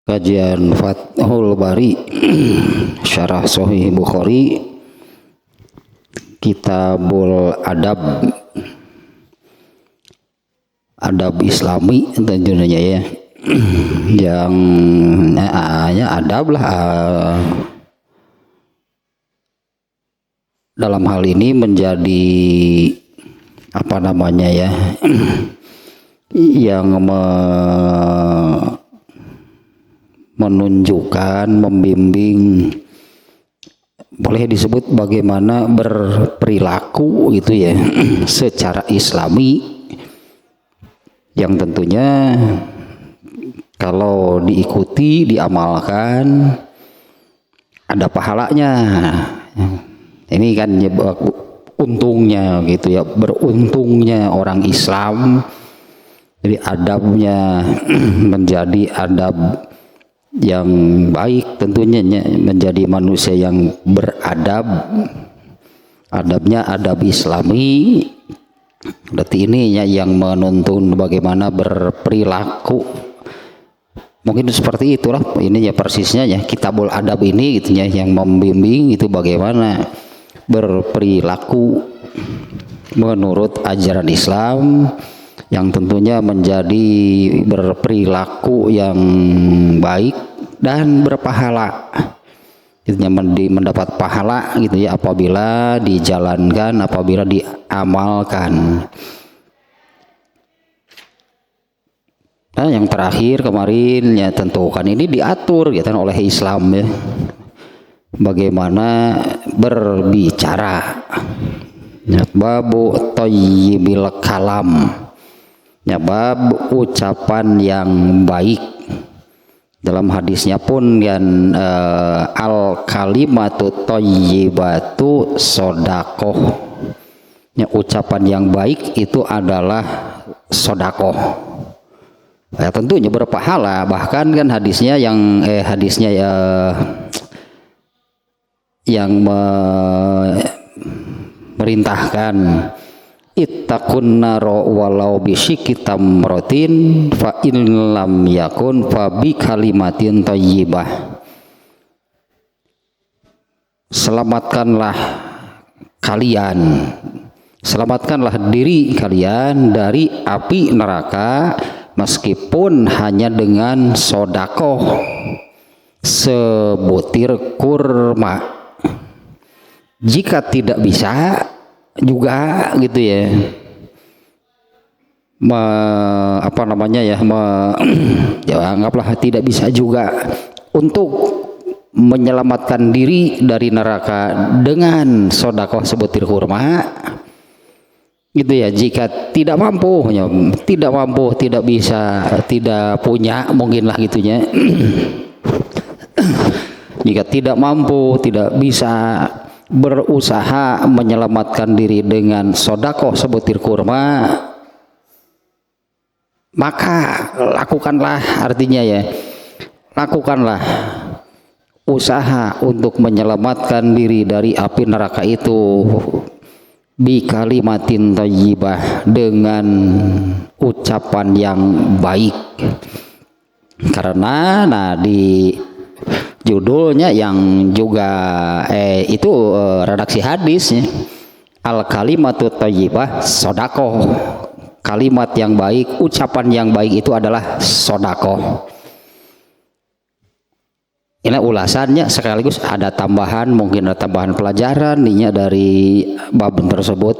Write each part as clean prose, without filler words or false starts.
Kajian Fathul Bari Syarah Sahih Bukhari, Kitabul Adab, Adab Islami tentunya ya, yang ya adab lah. Dalam hal ini menjadi apa namanya ya, yang menunjukkan, membimbing, boleh disebut bagaimana berperilaku gitu ya secara islami, yang tentunya kalau diikuti, diamalkan ada pahalanya. Ini kan untungnya gitu ya, beruntungnya orang Islam. Jadi adabnya menjadi adab yang baik, tentunya menjadi manusia yang beradab, adabnya adab Islami. Berarti ini ya yang menuntun bagaimana berperilaku. Mungkin seperti itulah ini ya persisnya ya, Kitabul Adab ini gitu ya, yang membimbing itu bagaimana berperilaku menurut ajaran Islam, yang tentunya menjadi berperilaku yang baik dan berpahala, gitu, mendapat pahala gitu ya apabila dijalankan, apabila diamalkan. Nah, yang terakhir kemarin ya tentu kan ini diatur gitu kan oleh Islam ya, bagaimana berbicara ya, babu thayyibil kalam ya, bab ucapan yang baik. Dalam hadisnya pun yang al kalimatu thayyibatu sodakoh ya, ucapan yang baik itu adalah sodakoh ya, tentunya berpahala. Bahkan kan hadisnya yang merintahkan ittaqun naro walau bisyikki tamratin fa in lam yakun fa bi kalimatin thayyibah. Selamatkanlah diri kalian dari api neraka meskipun hanya dengan sodakoh sebutir kurma. Jika tidak bisa juga gitu ya, ya anggaplah tidak bisa juga untuk menyelamatkan diri dari neraka dengan sodakoh sebutir kurma gitu ya. Jika tidak mampu, tidak bisa, tidak punya mungkinlah gitunya. Jika tidak mampu, tidak bisa berusaha menyelamatkan diri dengan sodakoh sebutir kurma, maka lakukanlah, artinya ya, lakukanlah usaha untuk menyelamatkan diri dari api neraka itu bi kalimatin thayyibah, dengan ucapan yang baik. Karena di judulnya yang juga itu redaksi hadisnya, al kalimatu thayyibah sodakoh, kalimat yang baik, ucapan yang baik itu adalah sodakoh. Ini ulasannya sekaligus ada tambahan, mungkin ada tambahan pelajaran nih dari bab tersebut.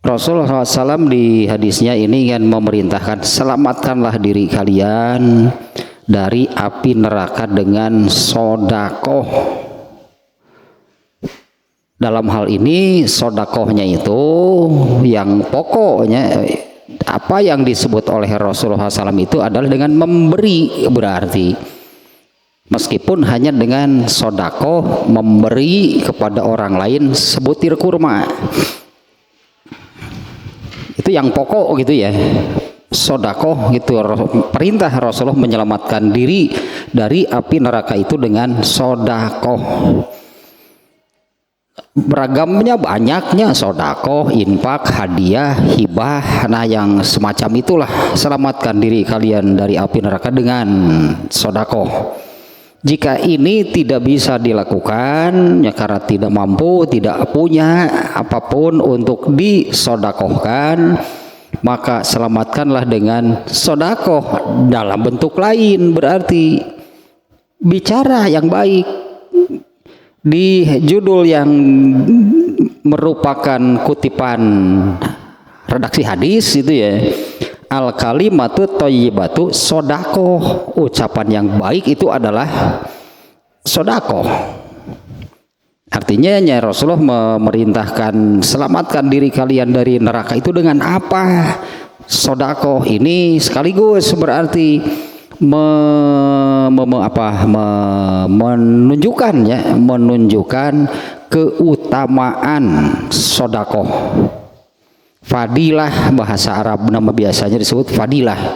Rasulullah SAW di hadisnya ini kan memerintahkan, selamatkanlah diri kalian dari api neraka dengan sodakoh. Dalam hal ini sodakohnya itu yang pokoknya apa yang disebut oleh Rasulullah SAW itu adalah dengan memberi, berarti meskipun hanya dengan sodakoh memberi kepada orang lain sebutir kurma, itu yang pokok gitu ya, sodakoh gitu. Perintah Rasulullah menyelamatkan diri dari api neraka itu dengan sodakoh. Beragamnya banyaknya, sodakoh, infak, hadiah, hibah. Nah yang semacam itulah, selamatkan diri kalian dari api neraka dengan sodakoh. Jika ini tidak bisa dilakukan ya karena tidak mampu, tidak punya apapun untuk disodakohkan, maka selamatkanlah dengan sodakoh dalam bentuk lain, berarti bicara yang baik. Di judul yang merupakan kutipan redaksi hadis itu ya, al kalimatu thayyibatu sodakoh, ucapan yang baik itu adalah sodakoh. Artinya ya Rasulullah memerintahkan selamatkan diri kalian dari neraka itu dengan apa? Sodakoh ini sekaligus berarti menunjukkan keutamaan sodakoh. Fadilah, bahasa Arab nama biasanya disebut fadilah,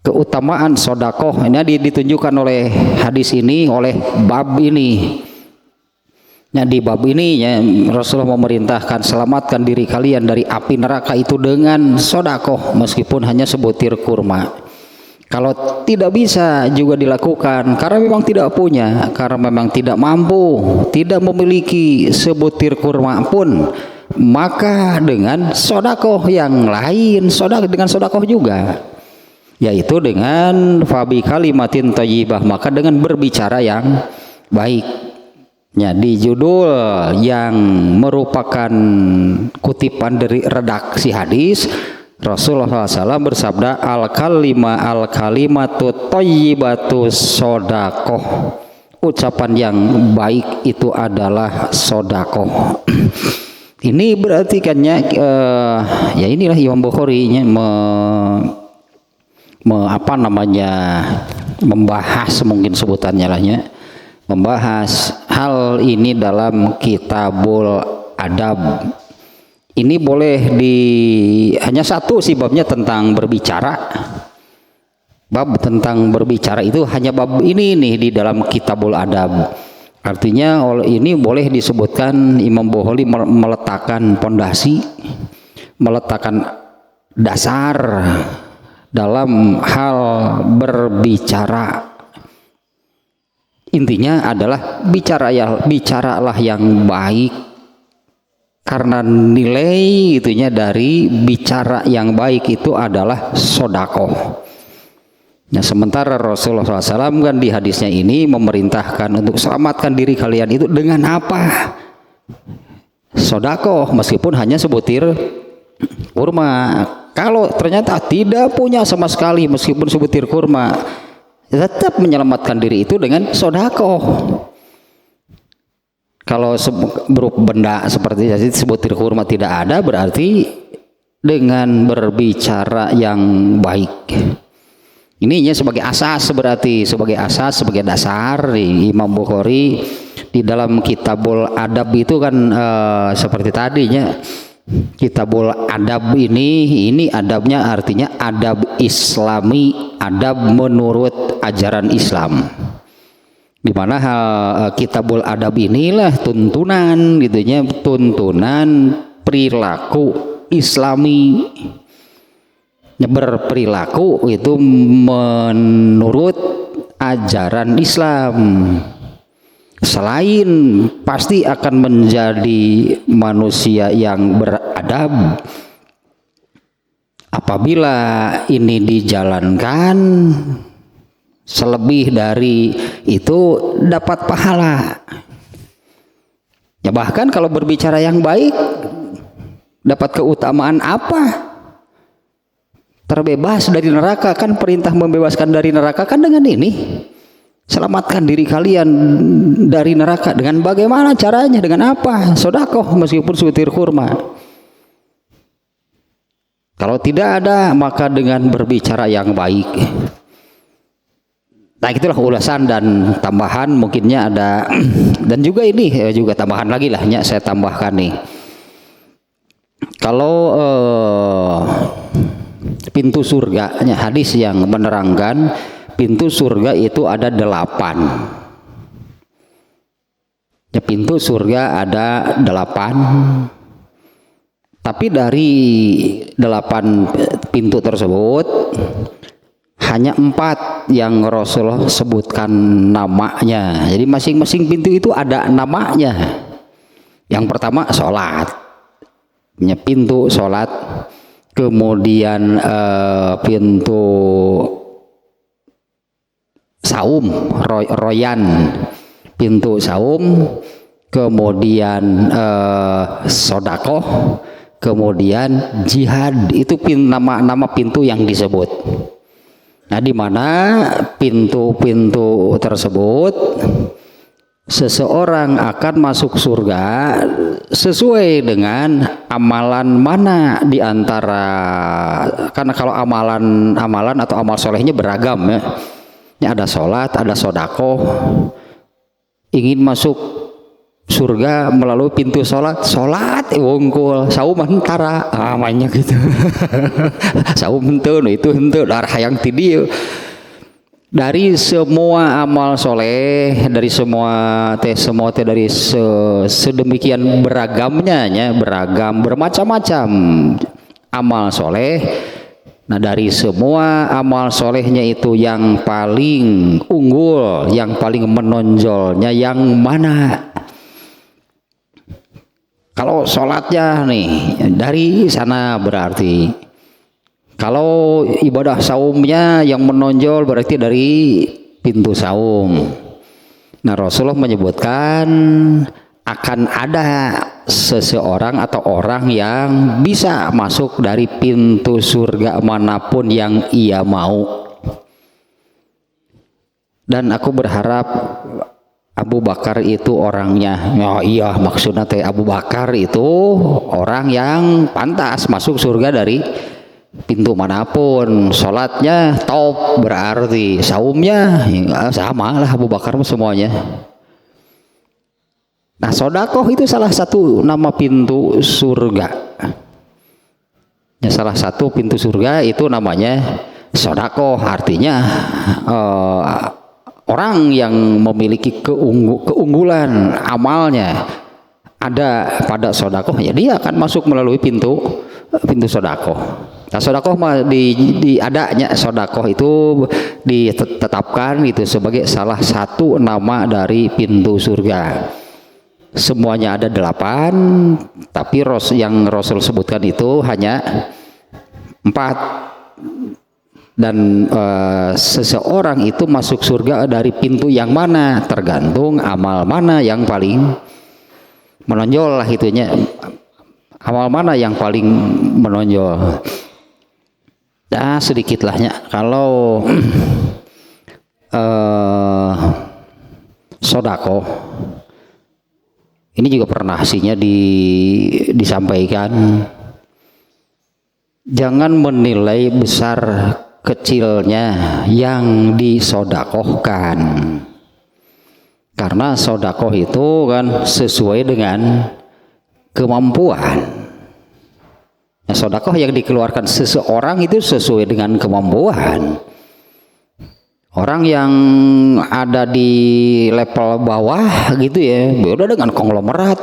keutamaan sodakoh. Ini ditunjukkan oleh hadis ini, oleh bab ini. Nah, di bab ini ya, Rasulullah memerintahkan selamatkan diri kalian dari api neraka itu dengan sodakoh, meskipun hanya sebutir kurma. Kalau tidak bisa juga dilakukan karena memang tidak punya, karena memang tidak mampu, tidak memiliki sebutir kurma pun, maka dengan sodakoh yang lain, dengan sodakoh juga, yaitu dengan fabi kalimatin thayyibah, maka dengan berbicara yang baik. Ya, di judul yang merupakan kutipan dari redaksi hadis, Rasulullah SAW bersabda, al kalimatu thayyibatu sodakoh, ucapan yang baik itu adalah sodakoh. Ini berarti kan ya inilah Imam Bukhari membahas, mungkin sebutannya lahnya, membahas hal ini dalam Kitabul Adab. Ini boleh hanya satu sih babnya tentang berbicara. Bab tentang berbicara itu hanya bab ini nih di dalam Kitabul Adab. Artinya ini boleh disebutkan Imam Bukhari meletakkan pondasi, meletakkan dasar dalam hal berbicara. Intinya adalah bicaralah yang baik, karena nilai itunya dari bicara yang baik itu adalah sodakoh. Nah, sementara Rasulullah SAW kan di hadisnya ini memerintahkan untuk selamatkan diri kalian itu dengan apa? Sodakoh, meskipun hanya sebutir kurma. Kalau ternyata tidak punya sama sekali meskipun sebutir kurma, tetap menyelamatkan diri itu dengan sodakoh. Kalau berupa benda seperti sebutir kurma tidak ada, berarti dengan berbicara yang baik. Ininya sebagai asas, berarti sebagai dasar di Imam Bukhari di dalam Kitabul Adab itu kan seperti tadinya Kitabul Adab ini adabnya artinya adab Islami, adab menurut ajaran Islam. Di mana Kitabul Adab inilah tuntunan gitunya, tuntunan perilaku Islami. Berperilaku itu menurut ajaran Islam. Selain pasti akan menjadi manusia yang beradab apabila ini dijalankan, selebih dari itu dapat pahala. Ya, bahkan kalau berbicara yang baik dapat keutamaan apa? Terbebas dari neraka, kan perintah membebaskan dari neraka kan dengan ini. Selamatkan diri kalian dari neraka dengan bagaimana caranya? Dengan apa? Sodakoh meskipun sebutir kurma. Kalau tidak ada, maka dengan berbicara yang baik. Nah, itulah ulasan dan tambahan mungkinnya ada. Dan juga ini juga tambahan lagi lah ya, saya tambahkan nih. Kalau pintu surga, hadis yang menerangkan pintu surga itu ada 8. Ya, pintu surga ada 8. Tapi dari 8 pintu tersebut hanya 4 yang Rasulullah sebutkan namanya. Jadi masing-masing pintu itu ada namanya. Yang pertama sholat, pintu sholat. Kemudian pintu saum, royan, pintu saum. Kemudian sodakoh, kemudian jihad. Itu nama pintu yang disebut. Nah, di mana pintu-pintu tersebut seseorang akan masuk surga sesuai dengan amalan mana di antara, karena kalau amalan atau amal solehnya beragam ya. Ini ada sholat, ada sodakoh. Ingin masuk surga melalui pintu sholat wongkul saum antara namanya gitu. Saum henteu itu henteu darah yang tidieu. Dari semua amal soleh, dari semua dari sedemikian beragamnya ya, beragam bermacam-macam amal soleh. Nah, dari semua amal solehnya itu yang paling unggul, yang paling menonjolnya yang mana? Kalau sholatnya nih dari sana berarti, kalau ibadah saumnya yang menonjol berarti dari pintu saum. Nah, Rasulullah menyebutkan akan ada seseorang atau orang yang bisa masuk dari pintu surga manapun yang ia mau. Dan aku berharap Abu Bakar itu orangnya. Ya iya, maksudnya teh Abu Bakar itu orang yang pantas masuk surga dari pintu manapun. Sholatnya top berarti, saumnya ya, sama lah Abu Bakar semuanya. Nah, sodakoh itu salah satu nama pintu surga. Ya, salah satu pintu surga itu namanya sodakoh, artinya orang yang memiliki keunggulan amalnya ada pada sodakoh, ya dia akan masuk melalui pintu sodakoh. Nah, sodakoh adanya sodakoh itu ditetapkan itu sebagai salah satu nama dari pintu surga. Semuanya ada 8, tapi yang Rasul sebutkan itu hanya 4. Dan seseorang itu masuk surga dari pintu yang mana tergantung amal mana yang paling menonjol lah itunya, amal mana yang paling menonjol. Ya sedikit lahnya kalau sodako ini juga pernah hasilnya disampaikan, jangan menilai besar kecilnya yang disodakohkan, karena sodakoh itu kan sesuai dengan kemampuan. Nah, sodakoh yang dikeluarkan seseorang itu sesuai dengan kemampuan. Orang yang ada di level bawah gitu ya, beda dengan konglomerat.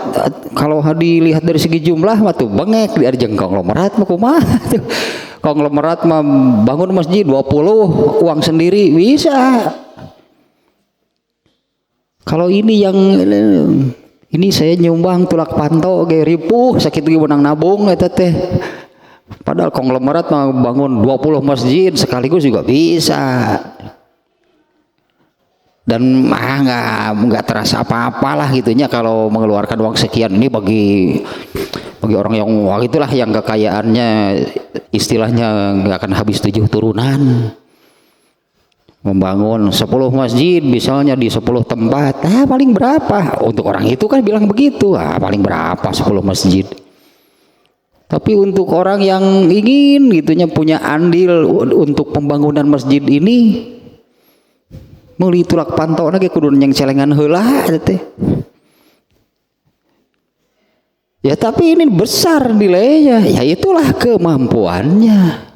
Kalau dilihat dari segi jumlah mah tuh bengek dari jeung konglomerat mah kumaha tuh. Konglomerat mah bangun masjid 20 uang sendiri bisa. Kalau ini yang ini saya nyumbang tulak panto ge ripuh sakit ge menang nabung eta teh. Padahal konglomerat mah bangun 20 masjid sekaligus juga bisa. Dan nggak terasa apa-apalah gitunya kalau mengeluarkan uang sekian. Ini bagi orang yang itulah yang kekayaannya istilahnya nggak akan habis 7 turunan. Membangun 10 masjid misalnya di 10 tempat, paling berapa? Untuk orang itu kan bilang begitu, paling berapa 10 masjid. Tapi untuk orang yang ingin gitunya punya andil untuk pembangunan masjid ini, meuli tulak pantau lagi kudu yang celengan heula teh. Ya tapi ini besar nilainya, ya itulah kemampuannya.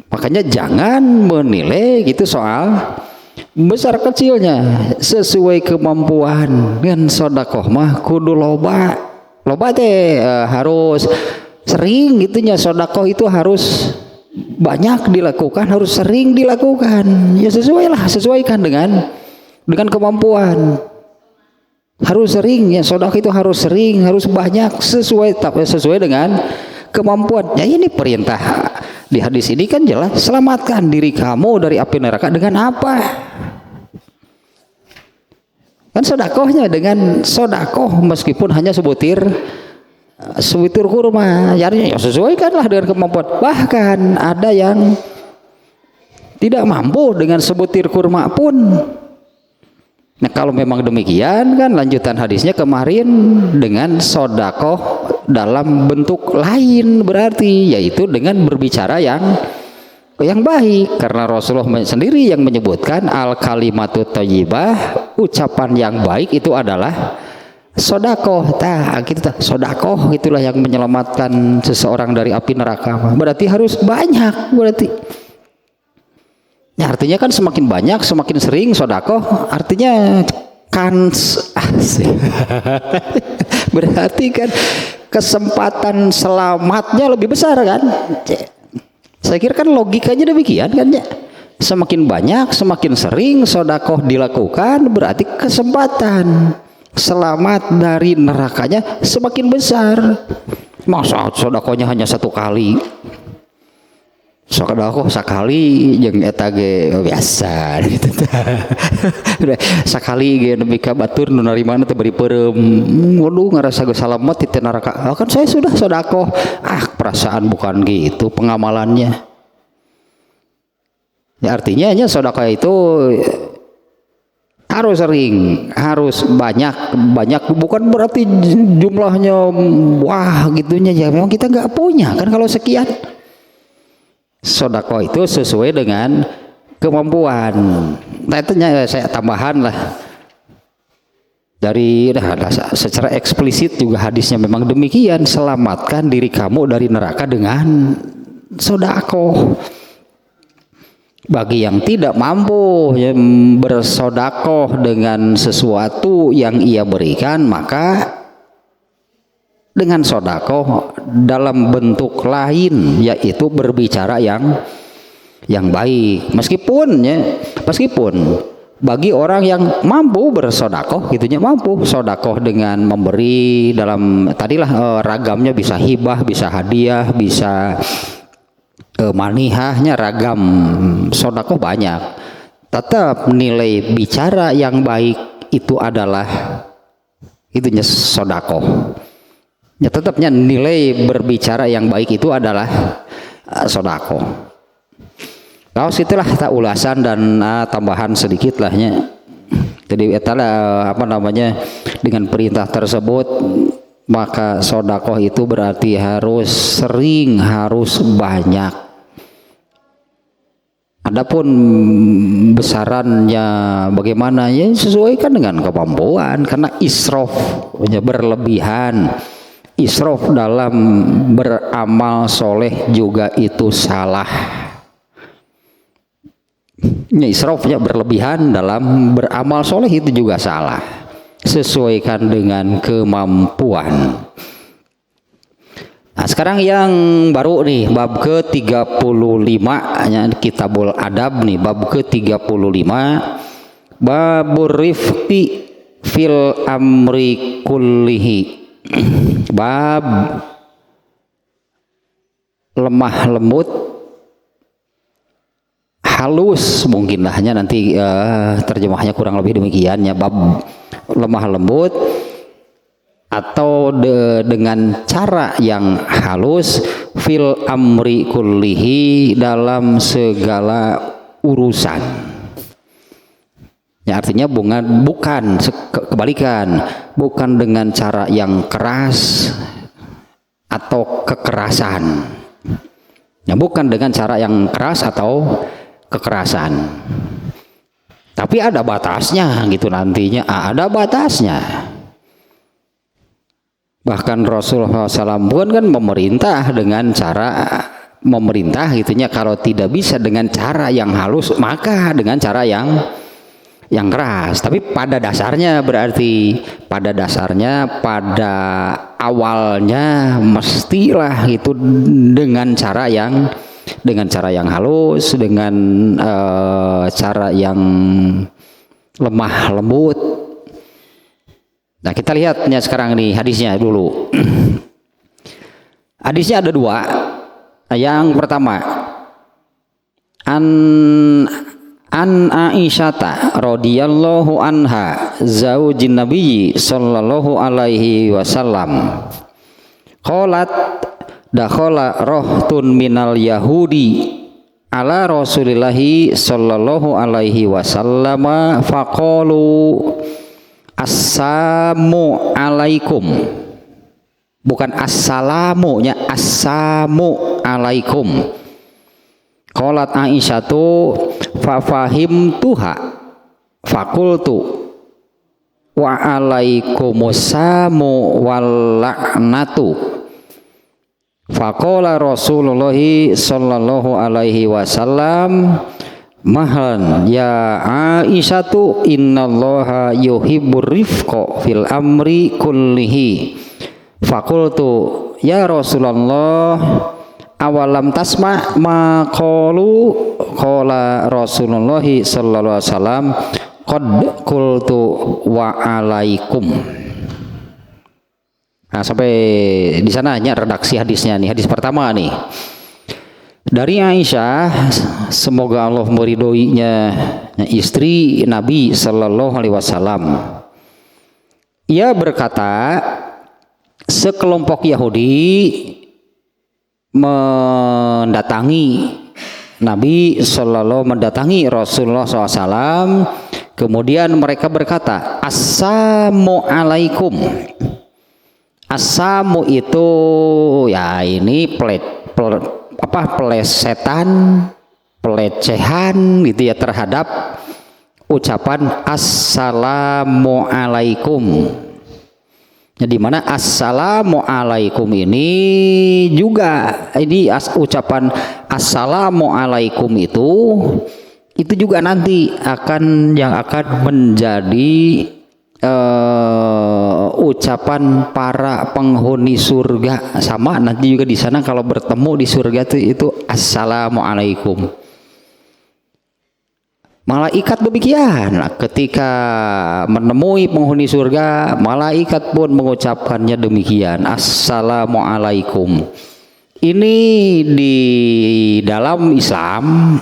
Makanya jangan menilai gitu soal besar kecilnya sesuai kemampuan. Kan sodakoh mah kudu loba teh harus sering gitunya. Sodakoh itu harus banyak dilakukan, harus sering dilakukan. Ya sesuaikan dengan kemampuan. Harus sering ya, sodakoh itu harus sering, harus banyak, sesuai dengan kemampuan. Ya ini perintah di hadis ini kan jelas, selamatkan diri kamu dari api neraka dengan apa? Kan sodakohnya dengan sodakoh meskipun hanya sebutir kurma, ya sesuaikanlah dengan kemampuan. Bahkan ada yang tidak mampu dengan sebutir kurma pun. Nah kalau memang demikian kan lanjutan hadisnya kemarin dengan sodakoh dalam bentuk lain, berarti yaitu dengan berbicara yang baik, karena Rasulullah sendiri yang menyebutkan al kalimatu thayyibah, ucapan yang baik itu adalah sodakoh. Sodakoh itulah yang menyelamatkan seseorang dari api neraka. Berarti harus banyak, berarti ya, artinya kan semakin banyak, semakin sering sodakoh, artinya kan berarti kan kesempatan selamatnya lebih besar kan. Saya kira kan logikanya demikian kan ya. Semakin banyak, semakin sering sodakoh dilakukan, berarti kesempatan selamat dari nerakanya semakin besar. Masa sodakohnya hanya satu kali? Sodakoh sekali jeung eta ge biasa gitu. Sakali ge nepi ka batur nu narimana teh bari peureum. Waduh ngarasa geus salamet ti neraka. Kan saya sudah sodakoh. Perasaan bukan gitu pengamalannya. Ya artinya nya sodakoh itu harus sering, harus banyak, bukan berarti jumlahnya wah gitunya ya. Memang kita nggak punya kan kalau sekian. Sodakoh itu sesuai dengan kemampuan. Nah itu saya tambahan lah dari secara eksplisit juga hadisnya memang demikian, selamatkan diri kamu dari neraka dengan sodakoh. Bagi yang tidak mampu bersodakoh dengan sesuatu yang ia berikan, maka dengan sodakoh dalam bentuk lain, yaitu berbicara yang baik. Meskipun bagi orang yang mampu bersodakoh, gitunya mampu sodakoh dengan memberi dalam tadilah ragamnya, bisa hibah, bisa hadiah, bisa manihahnya ragam, sodakoh banyak. Tetap nilai bicara yang baik itu adalah itunya sodakoh. Ya tetapnya nilai berbicara yang baik itu adalah sodakoh. Kalau itulah tak ulasan dan tambahan sedikit lahnya. Jadi itulah dengan perintah tersebut, maka sodakoh itu berarti harus sering, harus banyak. Adapun besarannya bagaimana ya sesuaikan dengan kemampuan, karena israf berlebihan. Israf dalam beramal soleh juga itu salah. Ya, israfnya berlebihan dalam beramal soleh itu juga salah. Sesuaikan dengan kemampuan. Nah, sekarang yang baru nih bab ke-35 Kitabul Adab nih, bab ke-35, babur rifqi fil amri kullihi. Bab lemah lembut, halus mungkin lahnya nanti terjemahnya kurang lebih demikian ya. Bab lemah lembut atau dengan cara yang halus fil amri kullihi, dalam segala urusan. Ya, artinya bukan kebalikan, bukan dengan cara yang keras atau kekerasan. Ya, bukan dengan cara yang keras atau kekerasan. Tapi ada batasnya gitu nantinya, ada batasnya. Bahkan Rasulullah SAW pun kan memerintah dengan cara memerintah gitunya, kalau tidak bisa dengan cara yang halus maka dengan cara yang yang keras. Tapi pada dasarnya berarti pada awalnya mestilah itu dengan cara yang halus, dengan cara yang lemah lembut. Nah, kita lihatnya sekarang nih hadisnya dulu. Hadisnya ada dua. Yang pertama, an Aisyata radhiyallahu anha zaujin Nabi sallallahu alaihi wasallam qalat dakhala rahtun minal yahudi ala rasulillahi sallallahu alaihi wasallam faqalu assalamu alaikum, bukan assalamu nya, assamu alaikum. Qalat Aisyatu fa fahimtuha fakultu wa alaikumussamu wal la'natu. Faqala Rasulullah sallallahu alaihi wasallam mahlan ya Aisyatu innallaha yuhibbur rifqa fil amri kullihi. Fakultu ya Rasulullah awalam tasma ma qalu qala Rasulullah sallallahu alaihi wasallam qad qultu wa alaikum. Nah, sampai di sananya redaksi hadisnya nih. Hadis pertama nih dari Aisyah, semoga Allah meridhoinya, istri Nabi sallallahu alaihi wasallam. Ia berkata, sekelompok Yahudi mendatangi Rasulullah SAW, kemudian mereka berkata assalamu alaikum. Assamu itu ya ini pelecehan gitu ya terhadap ucapan assalamu alaikum. Jadi mana assalamu alaikum ini juga ucapan assalamu alaikum itu juga nanti akan menjadi ucapan para penghuni surga, sama nanti juga di sana kalau bertemu di surga itu assalamu alaikum. Malaikat demikian, ketika menemui penghuni surga, malaikat pun mengucapkannya demikian, assalamu alaikum. Ini di dalam Islam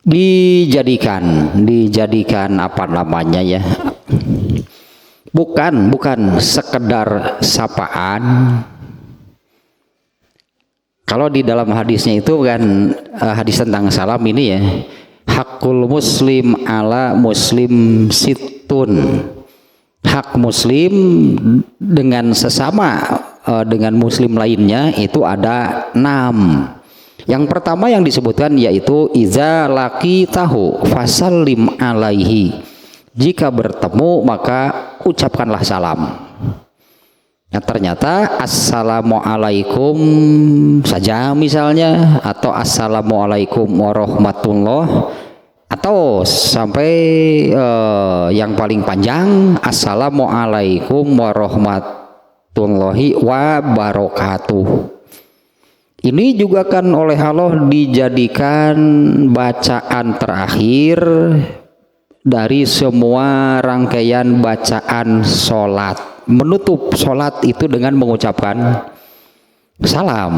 dijadikan apa namanya ya, bukan sekedar sapaan. Kalau di dalam hadisnya itu kan hadis tentang salam ini ya, hakul muslim ala muslim situn, hak muslim dengan sesama dengan muslim lainnya itu ada 6. Yang pertama yang disebutkan yaitu iza laki tahu fasallim alaihi, jika bertemu maka ucapkanlah salam. Nah, ternyata assalamualaikum saja misalnya, atau assalamualaikum warahmatullah, atau sampai yang paling panjang assalamualaikum warahmatullahi wabarakatuh. Ini juga kan oleh Allah dijadikan bacaan terakhir dari semua rangkaian bacaan sholat. Menutup sholat itu dengan mengucapkan salam.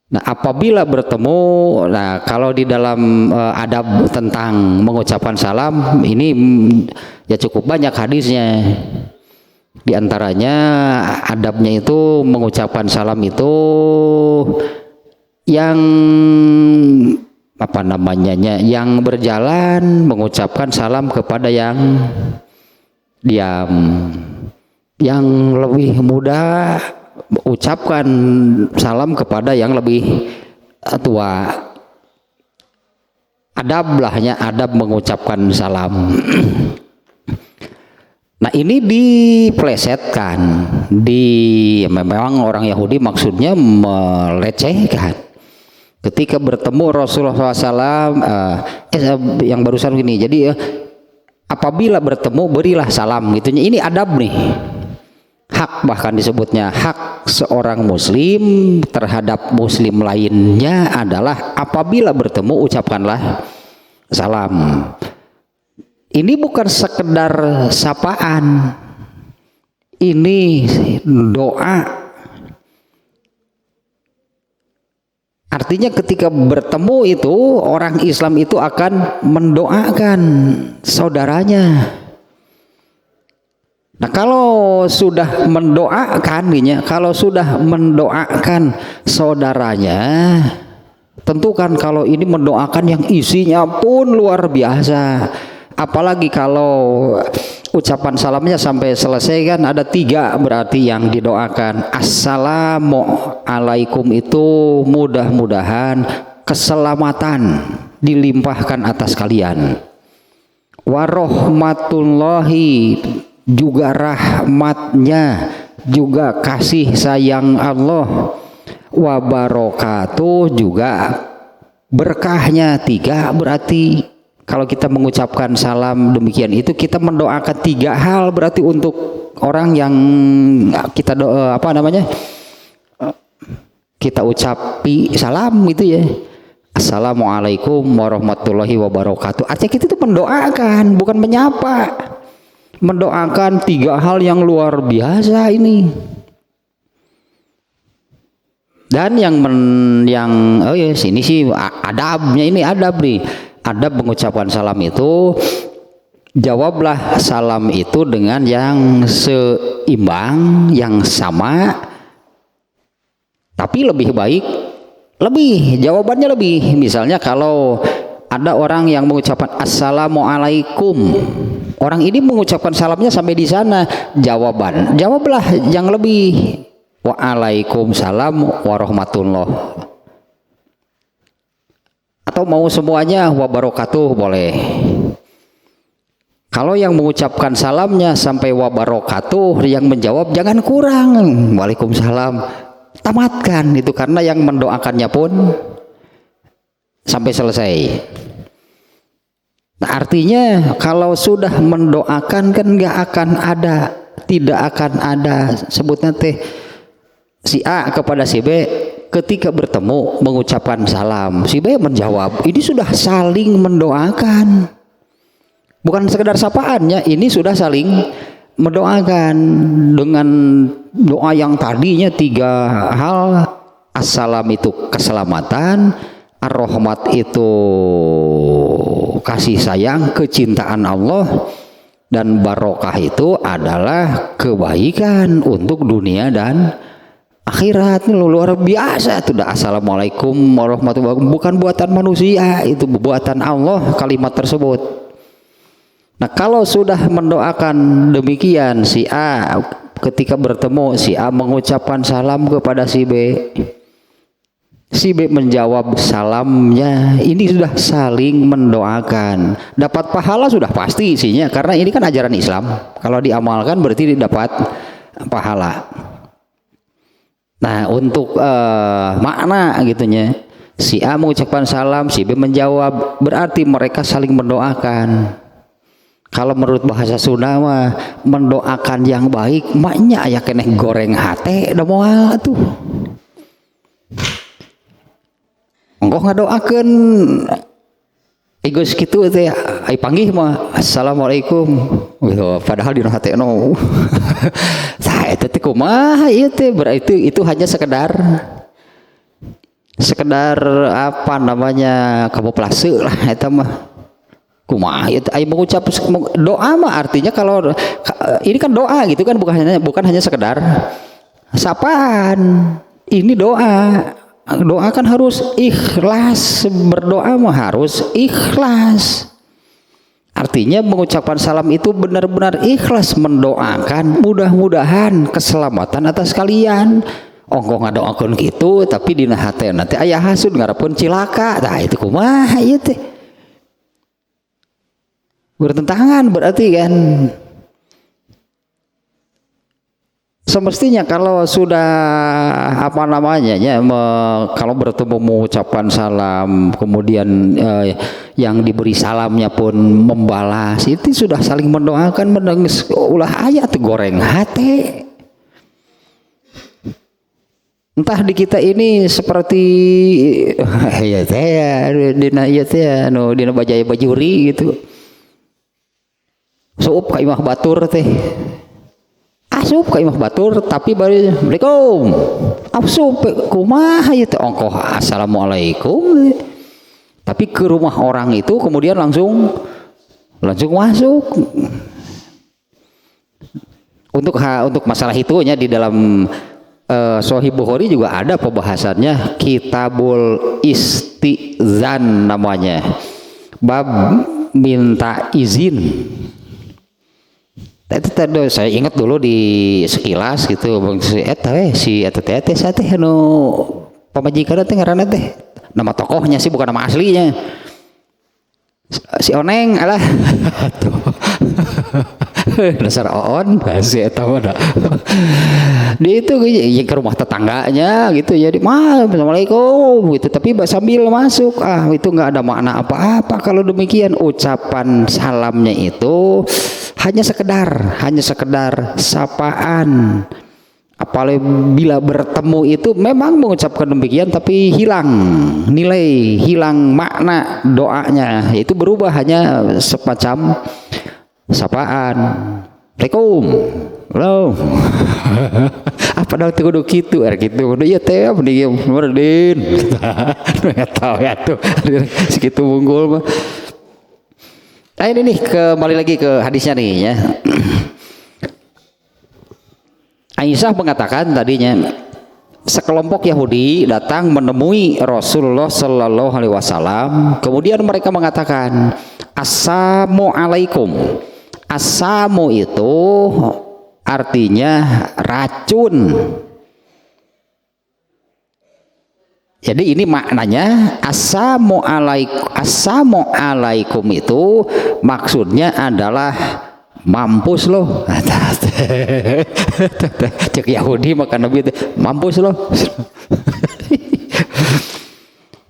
Nah, apabila bertemu, nah kalau di dalam adab tentang mengucapkan salam ini ya cukup banyak hadisnya. Di antaranya adabnya itu mengucapkan salam itu yang apa namanya, yang berjalan mengucapkan salam kepada yang diam, yang lebih muda ucapkan salam kepada yang lebih tua. Adablahnya, adab mengucapkan salam. Nah, ini diplesetkan, memang orang Yahudi maksudnya melecehkan. Ketika bertemu Rasulullah SAW, yang barusan gini, jadi apabila bertemu berilah salam gitu. Ini adab nih, hak, bahkan disebutnya hak seorang muslim terhadap muslim lainnya adalah apabila bertemu ucapkanlah salam. Ini bukan sekedar sapaan, ini doa. Artinya ketika bertemu itu orang Islam itu akan mendoakan saudaranya. Nah, kalau sudah mendoakan, kalau sudah mendoakan saudaranya, tentukan kalau ini mendoakan yang isinya pun luar biasa. Apalagi kalau ucapan salamnya sampai selesai kan ada 3 berarti yang didoakan. Assalamualaikum itu mudah-mudahan keselamatan dilimpahkan atas kalian. Warahmatullahi juga rahmatnya, juga kasih sayang Allah. Wabarakatuh juga berkahnya. 3 berarti kalau kita mengucapkan salam demikian itu kita mendoakan 3 hal berarti untuk orang yang kita kita ucapi salam gitu ya. Assalamualaikum warahmatullahi wabarakatuh. Artinya kita itu mendoakan, bukan menyapa. Mendoakan 3 hal yang luar biasa ini. Dan sini sih adabnya, ini adab nih. Adab mengucapkan salam itu, jawablah salam itu dengan yang seimbang, yang sama, tapi lebih baik, jawabannya lebih. Misalnya kalau ada orang yang mengucapkan assalamualaikum, orang ini mengucapkan salamnya sampai di sana, jawablah yang lebih, waalaikumsalam warahmatullah. Atau mau semuanya wabarakatuh boleh. Kalau yang mengucapkan salamnya sampai wabarakatuh, yang menjawab jangan kurang, waalaikumsalam, tamatkan itu, karena yang mendoakannya pun sampai selesai. Nah, artinya kalau sudah mendoakan kan tidak akan ada sebutnya teh si A kepada si B. Ketika bertemu mengucapkan salam, si B menjawab, ini sudah saling mendoakan, bukan sekedar sapaannya, ini sudah saling mendoakan dengan doa yang tadinya 3 hal. Assalam itu keselamatan, ar-rahmat itu kasih sayang, kecintaan Allah, dan barokah itu adalah kebaikan untuk dunia dan akhirat. Luar biasa itu dah. Assalamualaikum warahmatullahi wabarakatuh, bukan buatan manusia, itu buatan Allah kalimat tersebut. Nah, kalau sudah mendoakan demikian, si A ketika bertemu, si A mengucapkan salam kepada si B, si B menjawab salamnya, ini sudah saling mendoakan. Dapat pahala sudah pasti isinya, karena ini kan ajaran Islam, kalau diamalkan berarti dapat pahala. Nah, untuk makna gitunya, si A mengucapkan salam, si B menjawab, berarti mereka saling mendoakan. Kalau menurut bahasa Sunda mah mendoakan yang baik, maknya aya keneh goreng hate da moal atuh. Engko ngadoakeun egois kitu teh ai panggih mah assalamualaikum. Padahal di hati no. Saya itu kumaha ieu teh, berarti itu hanya sekedar apa namanya kamuflase lah eta mah. Kumaha ieu teh ai mengucap doa mah artinya kalau ini kan doa gitu kan, bukan hanya sekedar sapaan. Ini doa. Doa kan harus ikhlas, berdoa mah harus ikhlas. Artinya mengucapkan salam itu benar-benar ikhlas mendoakan mudah-mudahan keselamatan atas kalian. Ongko ngadoakeun gitu tapi dina hatena teh aya hasud ngarepkeun cilaka. Tah itu kumaha ieu teh? Bertentangan berarti kan. semestinya kalau sudah apa namanya ya, kalau bertemu mengucapkan salam, kemudian yang diberi salamnya pun membalas, itu sudah saling mendoakan, menangis ulah ayat goreng hati. Entah di kita ini seperti ya teh dina ya teh anu dina bajaya bajuri gitu. Suup ka imah batur teh. Asup ka imah batur tapi bari Assalamualaikum. Asup kumaha ieu teh ongkoh Assalamualaikum. Tapi ke rumah orang itu kemudian langsung masuk. Untuk masalah itunya di dalam Sahih Bukhari juga ada pembahasannya, Kitabul Istizan namanya, bab minta izin. Itu tadi saya ingat dulu di sekilas gitu, si eta teh anu pamajikan teh ngaranna teh, nama tokohnya sih bukan nama aslinya, si Oneng alah dasar on bahasa eta mah. Dia itu ke rumah tetangganya gitu ya, Assalamualaikum gitu, tapi sambil masuk itu nggak ada makna apa-apa. Kalau demikian ucapan salamnya itu hanya sekedar sapaan. Apalagi bila bertemu itu memang mengucapkan demikian, tapi hilang nilai, hilang makna doanya, itu berubah hanya semacam sapaan. Assalamualaikum. Halo. Apa dah tuh kudu kitu gitu. Udah ya teh mending merdin. Enggak tahu ya tuh. Segitu unggul mah. Nah ini nih kembali lagi ke hadisnya nih ya. Aisyah mengatakan tadinya sekelompok Yahudi datang menemui Rasulullah Sallallahu Alaihi Wasallam. Kemudian mereka mengatakan, Assalamualaikum. Asamu itu artinya racun. Jadi ini maknanya Assalamualaikum itu maksudnya adalah mampus loh. Cek Yahudi maka Nabi itu mampus loh.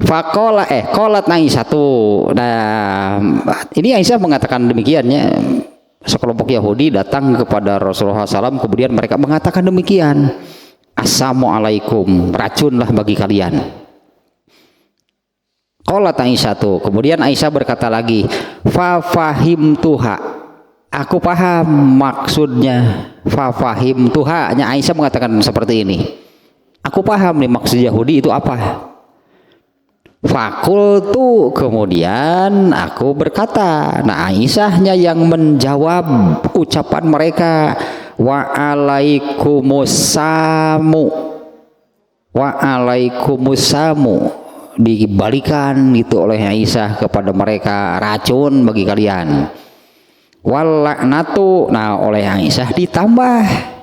Fakola kolat Aisyah tuh. Nah, ini Aisyah mengatakan demikiannya. Sekelompok Yahudi datang kepada Rasulullah SAW, kemudian mereka mengatakan demikian, Assalamualaikum, racunlah bagi kalian. Qalat Aisyah tuh. Kemudian Aisyah berkata lagi, fafahim tuha, aku paham maksudnya. Fafahim tuha, Aisyah mengatakan seperti ini, aku paham nih maksud Yahudi itu apa. Fakultu, kemudian aku berkata, nah Aisyahnya yang menjawab ucapan mereka, wa'alaikumussamu, dibalikan gitu oleh Aisyah kepada mereka, racun bagi kalian. Wallaknatu, nah oleh Aisyah ditambah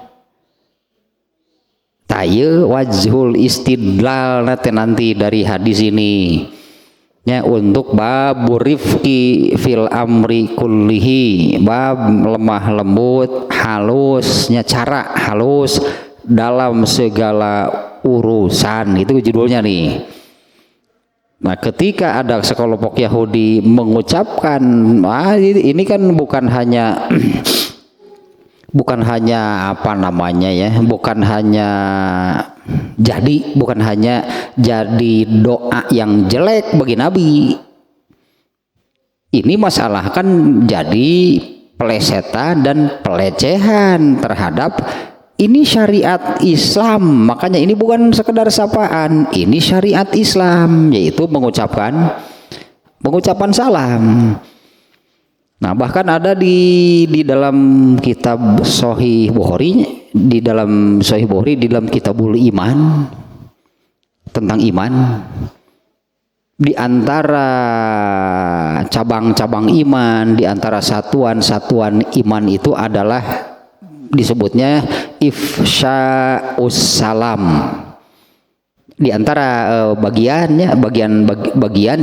taye wajhul istidlal nanti dari hadis ini ya, untuk bab rifqi fil amri kullihi, bab lemah lembut halusnya, cara halus dalam segala urusan, itu judulnya nih. Nah ketika ada sekelompok Yahudi mengucapkan, ini kan bukan hanya apa namanya ya, bukan hanya jadi doa yang jelek bagi Nabi. Ini masalah kan jadi pelesetan dan pelecehan terhadap ini syariat Islam. Makanya ini bukan sekedar sapaan, ini syariat Islam, yaitu mengucapkan salam. Nah bahkan ada di dalam kitab Sahih Bukhari, di dalam Kitabul Iman, tentang iman, di antara cabang-cabang iman, di antara satuan-satuan iman itu adalah disebutnya ifsya'us salam. Di antara bagian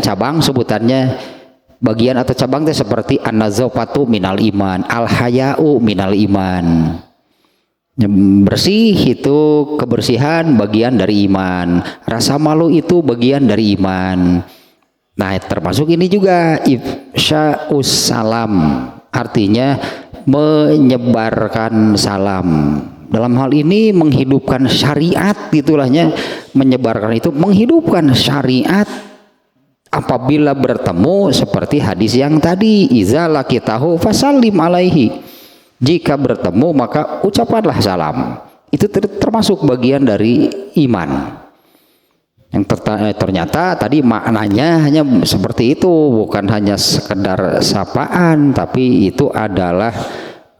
cabang sebutannya, bagian atau cabang itu seperti an-nazafatu minal iman, al-haya'u minal iman. Bersih itu kebersihan bagian dari iman. Rasa malu itu bagian dari iman. Nah, termasuk ini juga ifsya'us salam. Artinya menyebarkan salam. Dalam hal ini menghidupkan syariat, gitulahnya. Menyebarkan itu menghidupkan syariat. Apabila bertemu seperti hadis yang tadi, iza laqitahu fasallim alaihi. Jika bertemu maka ucapkanlah salam. Itu termasuk bagian dari iman. Yang ternyata tadi maknanya hanya seperti itu, bukan hanya sekedar sapaan, tapi itu adalah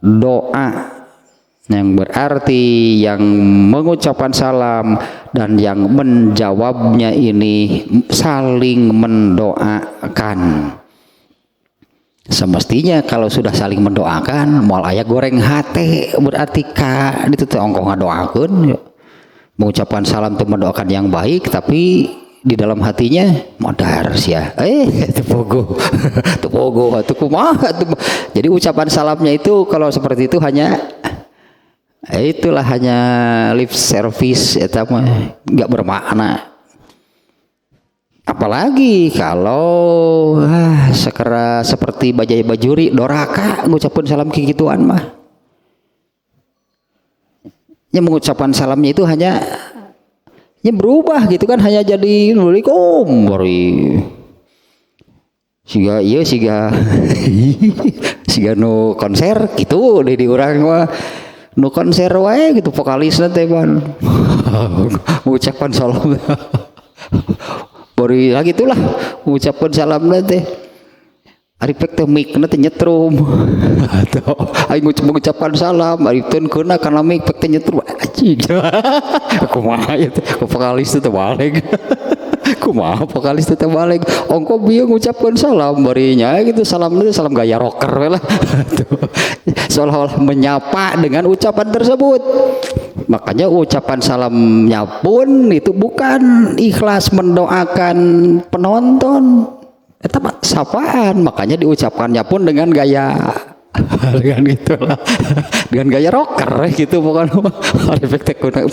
doa yang berarti yang mengucapkan salam dan yang menjawabnya ini saling mendoakan. Semestinya kalau sudah saling mendoakan, moal aya goreng hate berarti itu teh ongkoh ngadoakeun. Mengucapkan salam itu mendoakan yang baik, tapi di dalam hatinya modar sia. Itu pogo. Itu pogo, itu kumaha tuh. Jadi ucapan salamnya itu kalau seperti itu hanya itulah hanya lip service, eta mah enggak bermakna. Apalagi kalau sekera seperti bajai bajuri doraka ngucapin salam kikituan mah. Ya mengucapkan salamnya itu hanya ya berubah gitu kan, hanya jadi nulikum bari. Siga ieu siga siga nu konser gitu di urang mah. Nu konser wae gitu vokalisna teh ban. Mengucapkan salam. Bari lagi itulah mengucapkan salam nanti. Arifek teh mic nanti nyetrum. Atau aing mengucapkan salam, arifkeun keuna kana mic teh nyetrum. Anjing. Kumaha ya teh vokalis teh balik. Kumaha vokalis teh balik. Ongko bieu ngucapkeun salam bari nya gitu, salam itu salam gaya rocker we lah. Seolah-olah menyapa dengan ucapan tersebut. Makanya ucapan salamnya pun itu bukan ikhlas mendoakan penonton, itu sapaan. Makanya diucapkannya pun dengan gaya dengan gitulah, dengan gaya rocker gitu, bukan efek tekuna.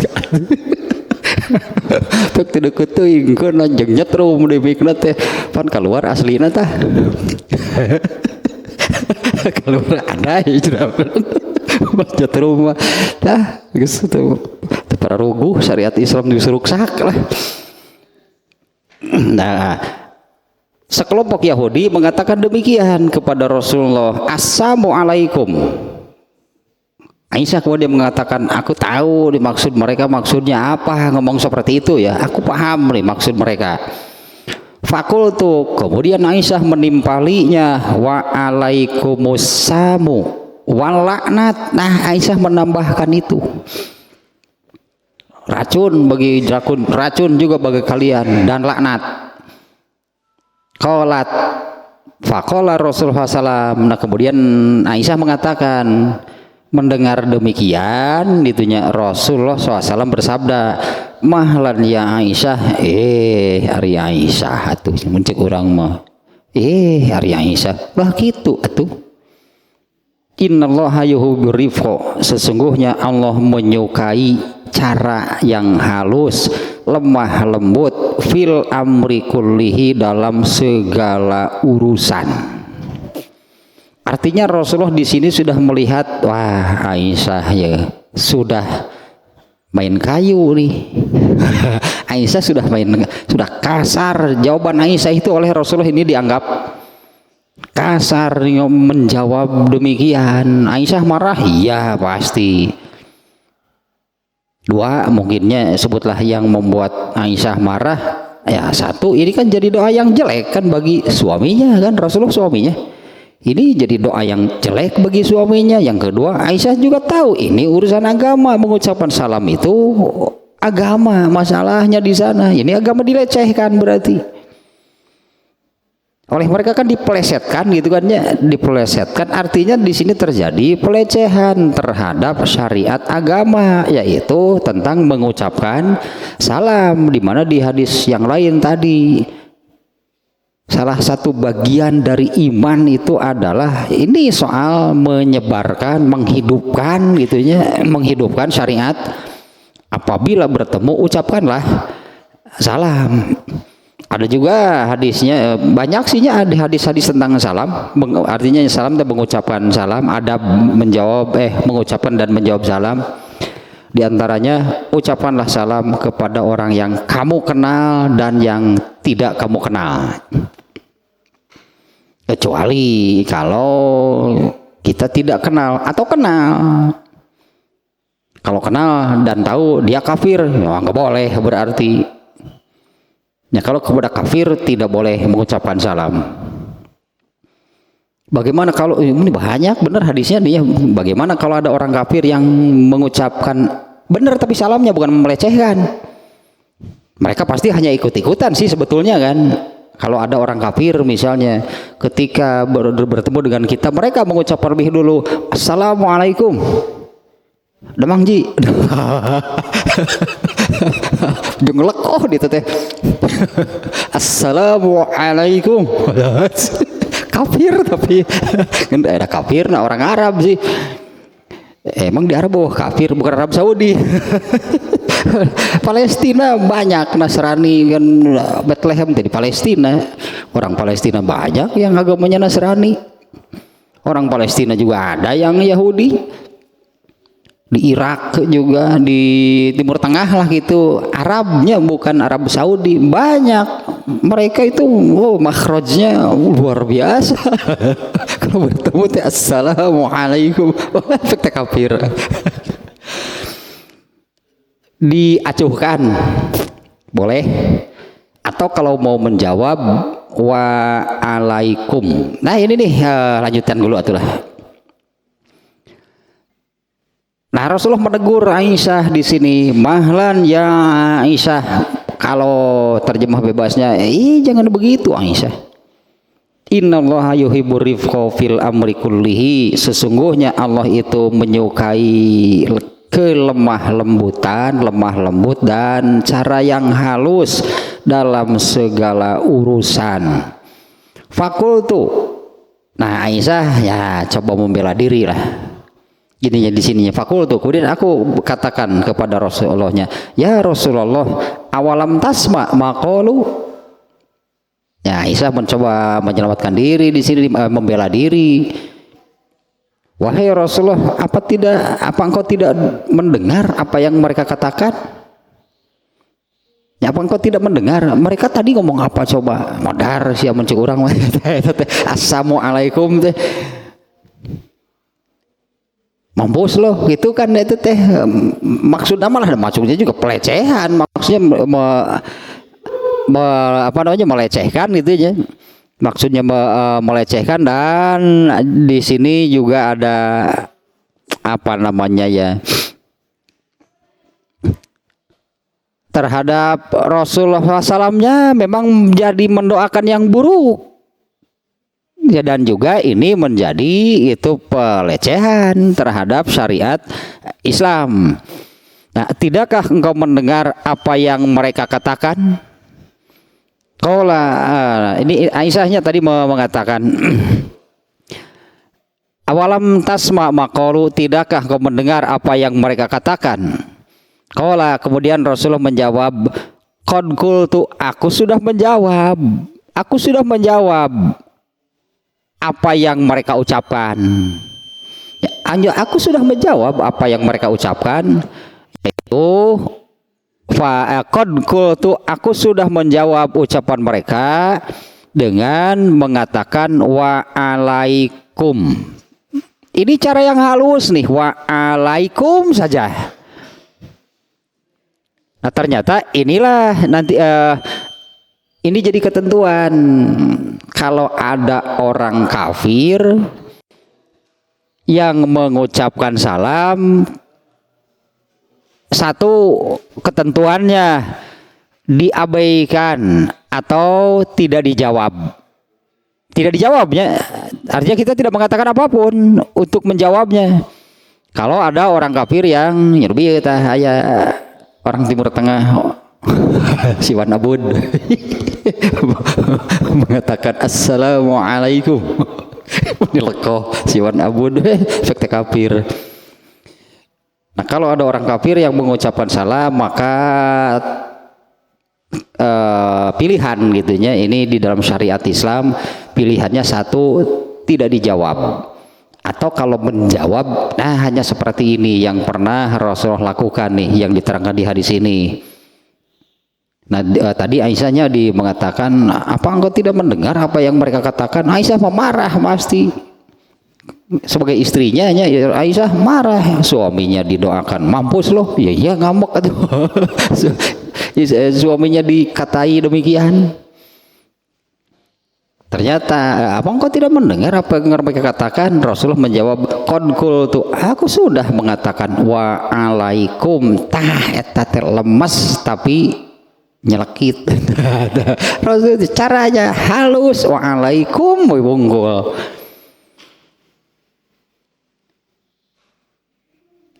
Tek tidak ketuing kan anjing nyetrum di mikna teh pan keluar aslina tah. Keluar ada ya baca rumah dah gitu para ruguh syariat Islam diseruksak lah. Nah, sekelompok Yahudi mengatakan demikian kepada Rasulullah, assalamualaikum. Aisyah kemudian mengatakan, aku tahu dimaksud mereka maksudnya apa ngomong seperti itu ya, aku paham nih maksud mereka. Fakultu, kemudian Aisyah menimpalinya, wa alaikumussamu wal laknat. Nah, Aisyah menambahkan itu, racun bagi racun juga bagi kalian dan laknat. Qalat faqala Rasulullah SAW. Nah, kemudian Aisyah mengatakan, mendengar demikian ditunya Rasulullah SAW bersabda, mahlan ya Aisyah, ari Aisyah atuh muncul orang mah, ari Aisyah lah gitu atuh. Innallaha yuhibbur rifqa, sesungguhnya Allah menyukai cara yang halus, lemah lembut, fil amri kullihi, dalam segala urusan. Artinya Rasulullah di sini sudah melihat, wah Aisyah ya sudah main kayu nih. Aisyah sudah kasar. Jawaban Aisyah itu oleh Rasulullah ini dianggap kasar, menjawab demikian. Aisyah marah, iya pasti. Dua mungkinnya sebutlah yang membuat Aisyah marah. Ya satu, ini kan jadi doa yang jelek kan bagi suaminya kan, Rasulullah suaminya. Ini jadi doa yang jelek bagi suaminya. Yang kedua, Aisyah juga tahu ini urusan agama, mengucapkan salam itu agama, masalahnya di sana. Ini agama dilecehkan berarti. Oleh mereka kan dipelesetkan gitu kan ya, dipelesetkan artinya di sini terjadi pelecehan terhadap syariat agama, yaitu tentang mengucapkan salam, di mana di hadis yang lain tadi Salah satu bagian dari iman itu adalah ini soal menyebarkan, menghidupkan gitunya, menghidupkan syariat. Apabila bertemu ucapkanlah salam. Ada juga hadisnya, banyak sihnya ada hadis-hadis tentang salam. Artinya salam dan mengucapkan salam, ada mengucapkan dan menjawab salam. Di antaranya ucapkanlah salam kepada orang yang kamu kenal dan yang tidak kamu kenal. Kecuali kalau kita tidak kenal atau kenal. Kalau kenal dan tahu dia kafir, ya nggak boleh berarti. Ya kalau kepada kafir tidak boleh mengucapkan salam. Bagaimana kalau ini banyak benar hadisnya dia. Bagaimana kalau ada orang kafir yang mengucapkan benar tapi salamnya bukan melecehkan? Mereka pasti hanya ikut-ikutan sih sebetulnya kan. Kalau ada orang kafir misalnya ketika bertemu dengan kita, mereka mengucapkan lebih dulu Assalamualaikum. Demang ji. Jenglek oh di teh. Assalamualaikum. Kafir tapi kan ada kafir nah orang Arab sih. Emang di Arab kafir bukan Arab Saudi. Palestina banyak Nasrani kan, Bethlehem di Palestina. Orang Palestina banyak yang agamanya Nasrani. Orang Palestina juga ada yang Yahudi. Di Irak juga, di Timur Tengah lah gitu. Arabnya bukan Arab Saudi banyak. Mereka itu makhrajnya luar biasa. Kalau bertemu teh assalamualaikum, efek kafir. Diacuhkan boleh, atau kalau mau menjawab waalaikum. Nah ini nih lanjutan dulu atulah. Nah Rasulullah menegur Aisyah di sini, mahlan ya Aisyah. Kalau terjemah bebasnya, jangan begitu Aisyah. Innallaha yuhibbur rifqa fil amri kullihi. Sesungguhnya Allah itu menyukai kelemah lembutan, lemah lembut dan cara yang halus dalam segala urusan. Fakultu. Nah Aisyah ya coba membela diri lah. Gininya di sininya fakultu. Kemudian aku katakan kepada Rasulullahnya, ya Rasulullah, awalam tasma maqalu. Ya Aisyah mencoba menyelamatkan diri di sini, membela diri. Wahai Rasulullah, apa engkau tidak mendengar apa yang mereka katakan? Ya apa engkau tidak mendengar? Mereka tadi ngomong apa coba? Modar siapa mencek urang Assalamualaikum teh. Mampus loh gitu kan itu teh maksudnya maksudnya juga pelecehan, maksudnya melecehkan gitu ya. Maksudnya melecehkan, dan di sini juga ada apa namanya ya, terhadap Rasulullah SAW-nya memang jadi mendoakan yang buruk ya, dan juga ini menjadi itu pelecehan terhadap syariat Islam. Nah, tidakkah engkau mendengar apa yang mereka katakan? Ini Aisyahnya tadi mengatakan awalam tasma maqalu, tidakkah kau mendengar apa yang mereka katakan? Kemudian Rasulullah menjawab, qad qultu, aku sudah menjawab apa yang mereka ucapkan. Aku sudah menjawab apa yang mereka ucapkan, yaitu qad qultu, aku sudah menjawab ucapan mereka dengan mengatakan waalaikum. Ini cara yang halus nih, waalaikum saja. Nah ternyata inilah nanti ini jadi ketentuan. Kalau ada orang kafir yang mengucapkan salam, satu ketentuannya diabaikan atau tidak dijawab. Tidak dijawabnya artinya kita tidak mengatakan apapun untuk menjawabnya. Kalau ada orang kafir yang nyerbi orang Timur Tengah Siwan Abud mengatakan assalamualaikum. Dilekoh Siwan Abud efek kafir. Nah, kalau ada orang kafir yang mengucapkan salam, maka pilihan gitunya ini di dalam syariat Islam, pilihannya satu, tidak dijawab, atau kalau menjawab, nah hanya seperti ini yang pernah Rasulullah lakukan nih, yang diterangkan di hadis ini. Nah, tadi Aisyahnya mengatakan, apa engkau tidak mendengar apa yang mereka katakan? Aisyah memarah pasti. Sebagai istrinya ya Aisyah marah, suaminya didoakan mampus loh, ya iya ngamuk atuh. Suaminya dikatai demikian. Ternyata apa engkau tidak mendengar apa yang mereka katakan? Rasulullah menjawab, qad qultu, aku sudah mengatakan, wa alaikum, tah eta lemes tapi nyelekit. Rasul caranya halus, wa alaikum wunggul.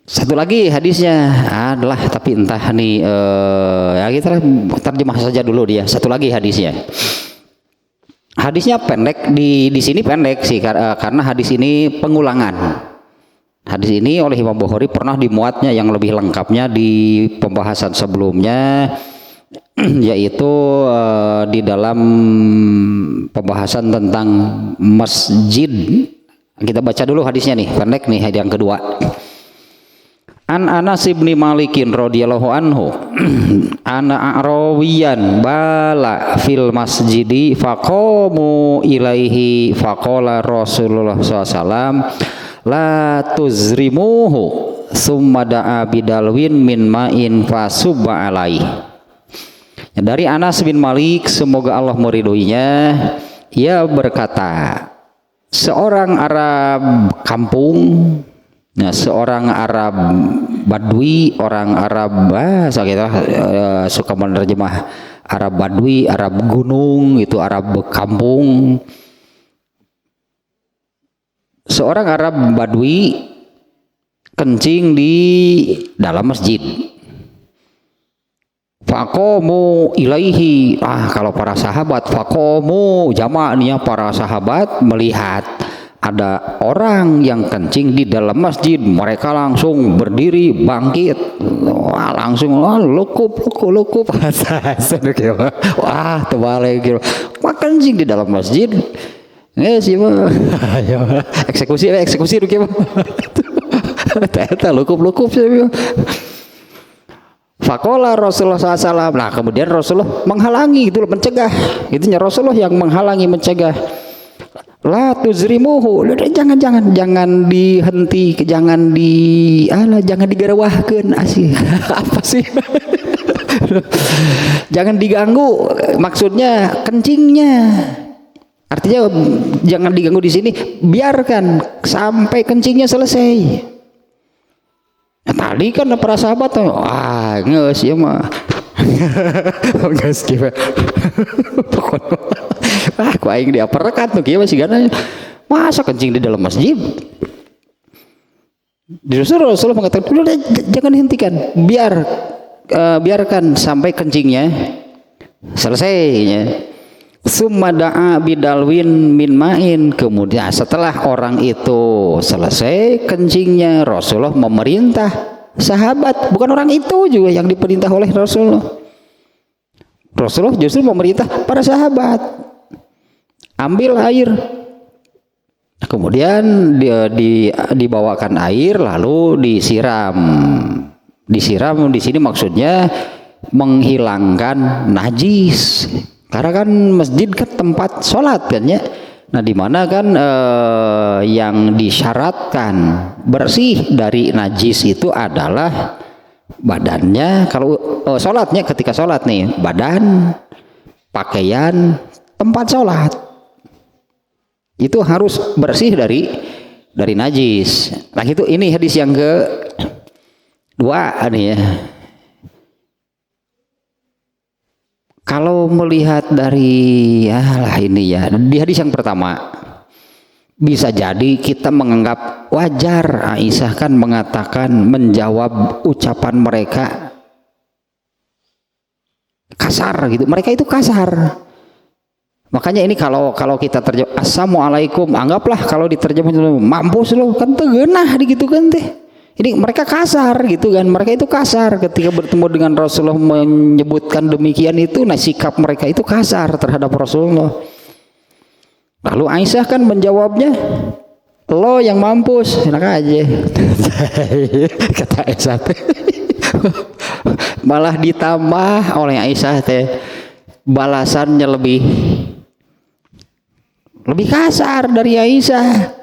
Satu lagi hadisnya adalah, tapi entah nih ya kita terjemah saja dulu dia. Satu lagi hadisnya. Hadisnya pendek di sini pendek sih karena hadis ini pengulangan. Hadis ini oleh Imam Bukhari pernah dimuatnya yang lebih lengkapnya di pembahasan sebelumnya, yaitu di dalam pembahasan tentang masjid. Kita baca dulu hadisnya nih, pendek nih yang kedua. An Anas bin Malikin radhiyallahu anhu ana a'rawiyan bala fil masjidi faqamu ilaihi faqala Rasulullah SAW la tuzrimuhu summa da'a bidalwin min ma'in fasubba alaihi. Dari Anas bin Malik, semoga Allah meridhoinya, ia berkata, seorang Arab kampung, nah, seorang Arab Badui, orang Arab bahasa kita suka menerjemah Arab Badui, Arab gunung, itu Arab kampung. Seorang Arab Badui kencing di dalam masjid. Faqamu ilaihi, kalau para sahabat faqamu jamaknya para sahabat melihat ada orang yang kencing di dalam masjid, mereka langsung berdiri bangkit, langsung lukup, wah terbalik gitu, kencing di dalam masjid, sih eksekusi gitu, lukup sih. Fakola Rasulullah SAW. Nah kemudian Rasulullah menghalangi, itu mencegah, itunya Rasulullah yang menghalangi, mencegah. La tuzrimuhu, jangan dihenti, jangan digarawahkeun asih. Apa sih? Jangan diganggu, maksudnya kencingnya. Artinya jangan diganggu di sini, biarkan sampai kencingnya selesai. Nah, tadi kan para sahabat tuh, nges ya mah. Nges gimana? Aku aing diaperkan tuh gimana sih karena masa kencing di dalam masjid. Rasulullah mengatakan, jangan dihentikan, biarkan sampai kencingnya selesai. Summa da'a bidalwin min ma'in, kemudian setelah orang itu selesai kencingnya, Rasulullah memerintah sahabat, bukan orang itu juga yang diperintah oleh Rasulullah. Rasulullah justru memerintah para sahabat, ambil air, kemudian dibawakan air lalu disiram di sini maksudnya menghilangkan najis. Karena kan masjid kan tempat sholat kan ya. Nah di mana kan yang disyaratkan bersih dari najis itu adalah badannya. Kalau sholatnya, ketika sholat nih, badan, pakaian, tempat sholat itu harus bersih dari najis. Nah itu, ini hadis yang kedua nih ya. Kalau melihat dari ini ya, di hadis yang pertama bisa jadi kita menganggap wajar Aisyah kan mengatakan, menjawab ucapan mereka kasar gitu. Mereka itu kasar. Makanya ini kalau kita terjemah assalamualaikum, anggaplah kalau diterjemah mampus lo, kan tegenah gitu kan teh. Ini mereka kasar gitu kan. Mereka itu kasar ketika bertemu dengan Rasulullah menyebutkan demikian itu, nah sikap mereka itu kasar terhadap Rasulullah. Lalu Aisyah kan menjawabnya, lo yang mampus, enak aja. Kata Aisyah teh. Malah ditambah oleh Aisyah teh balasannya lebih kasar dari Aisyah.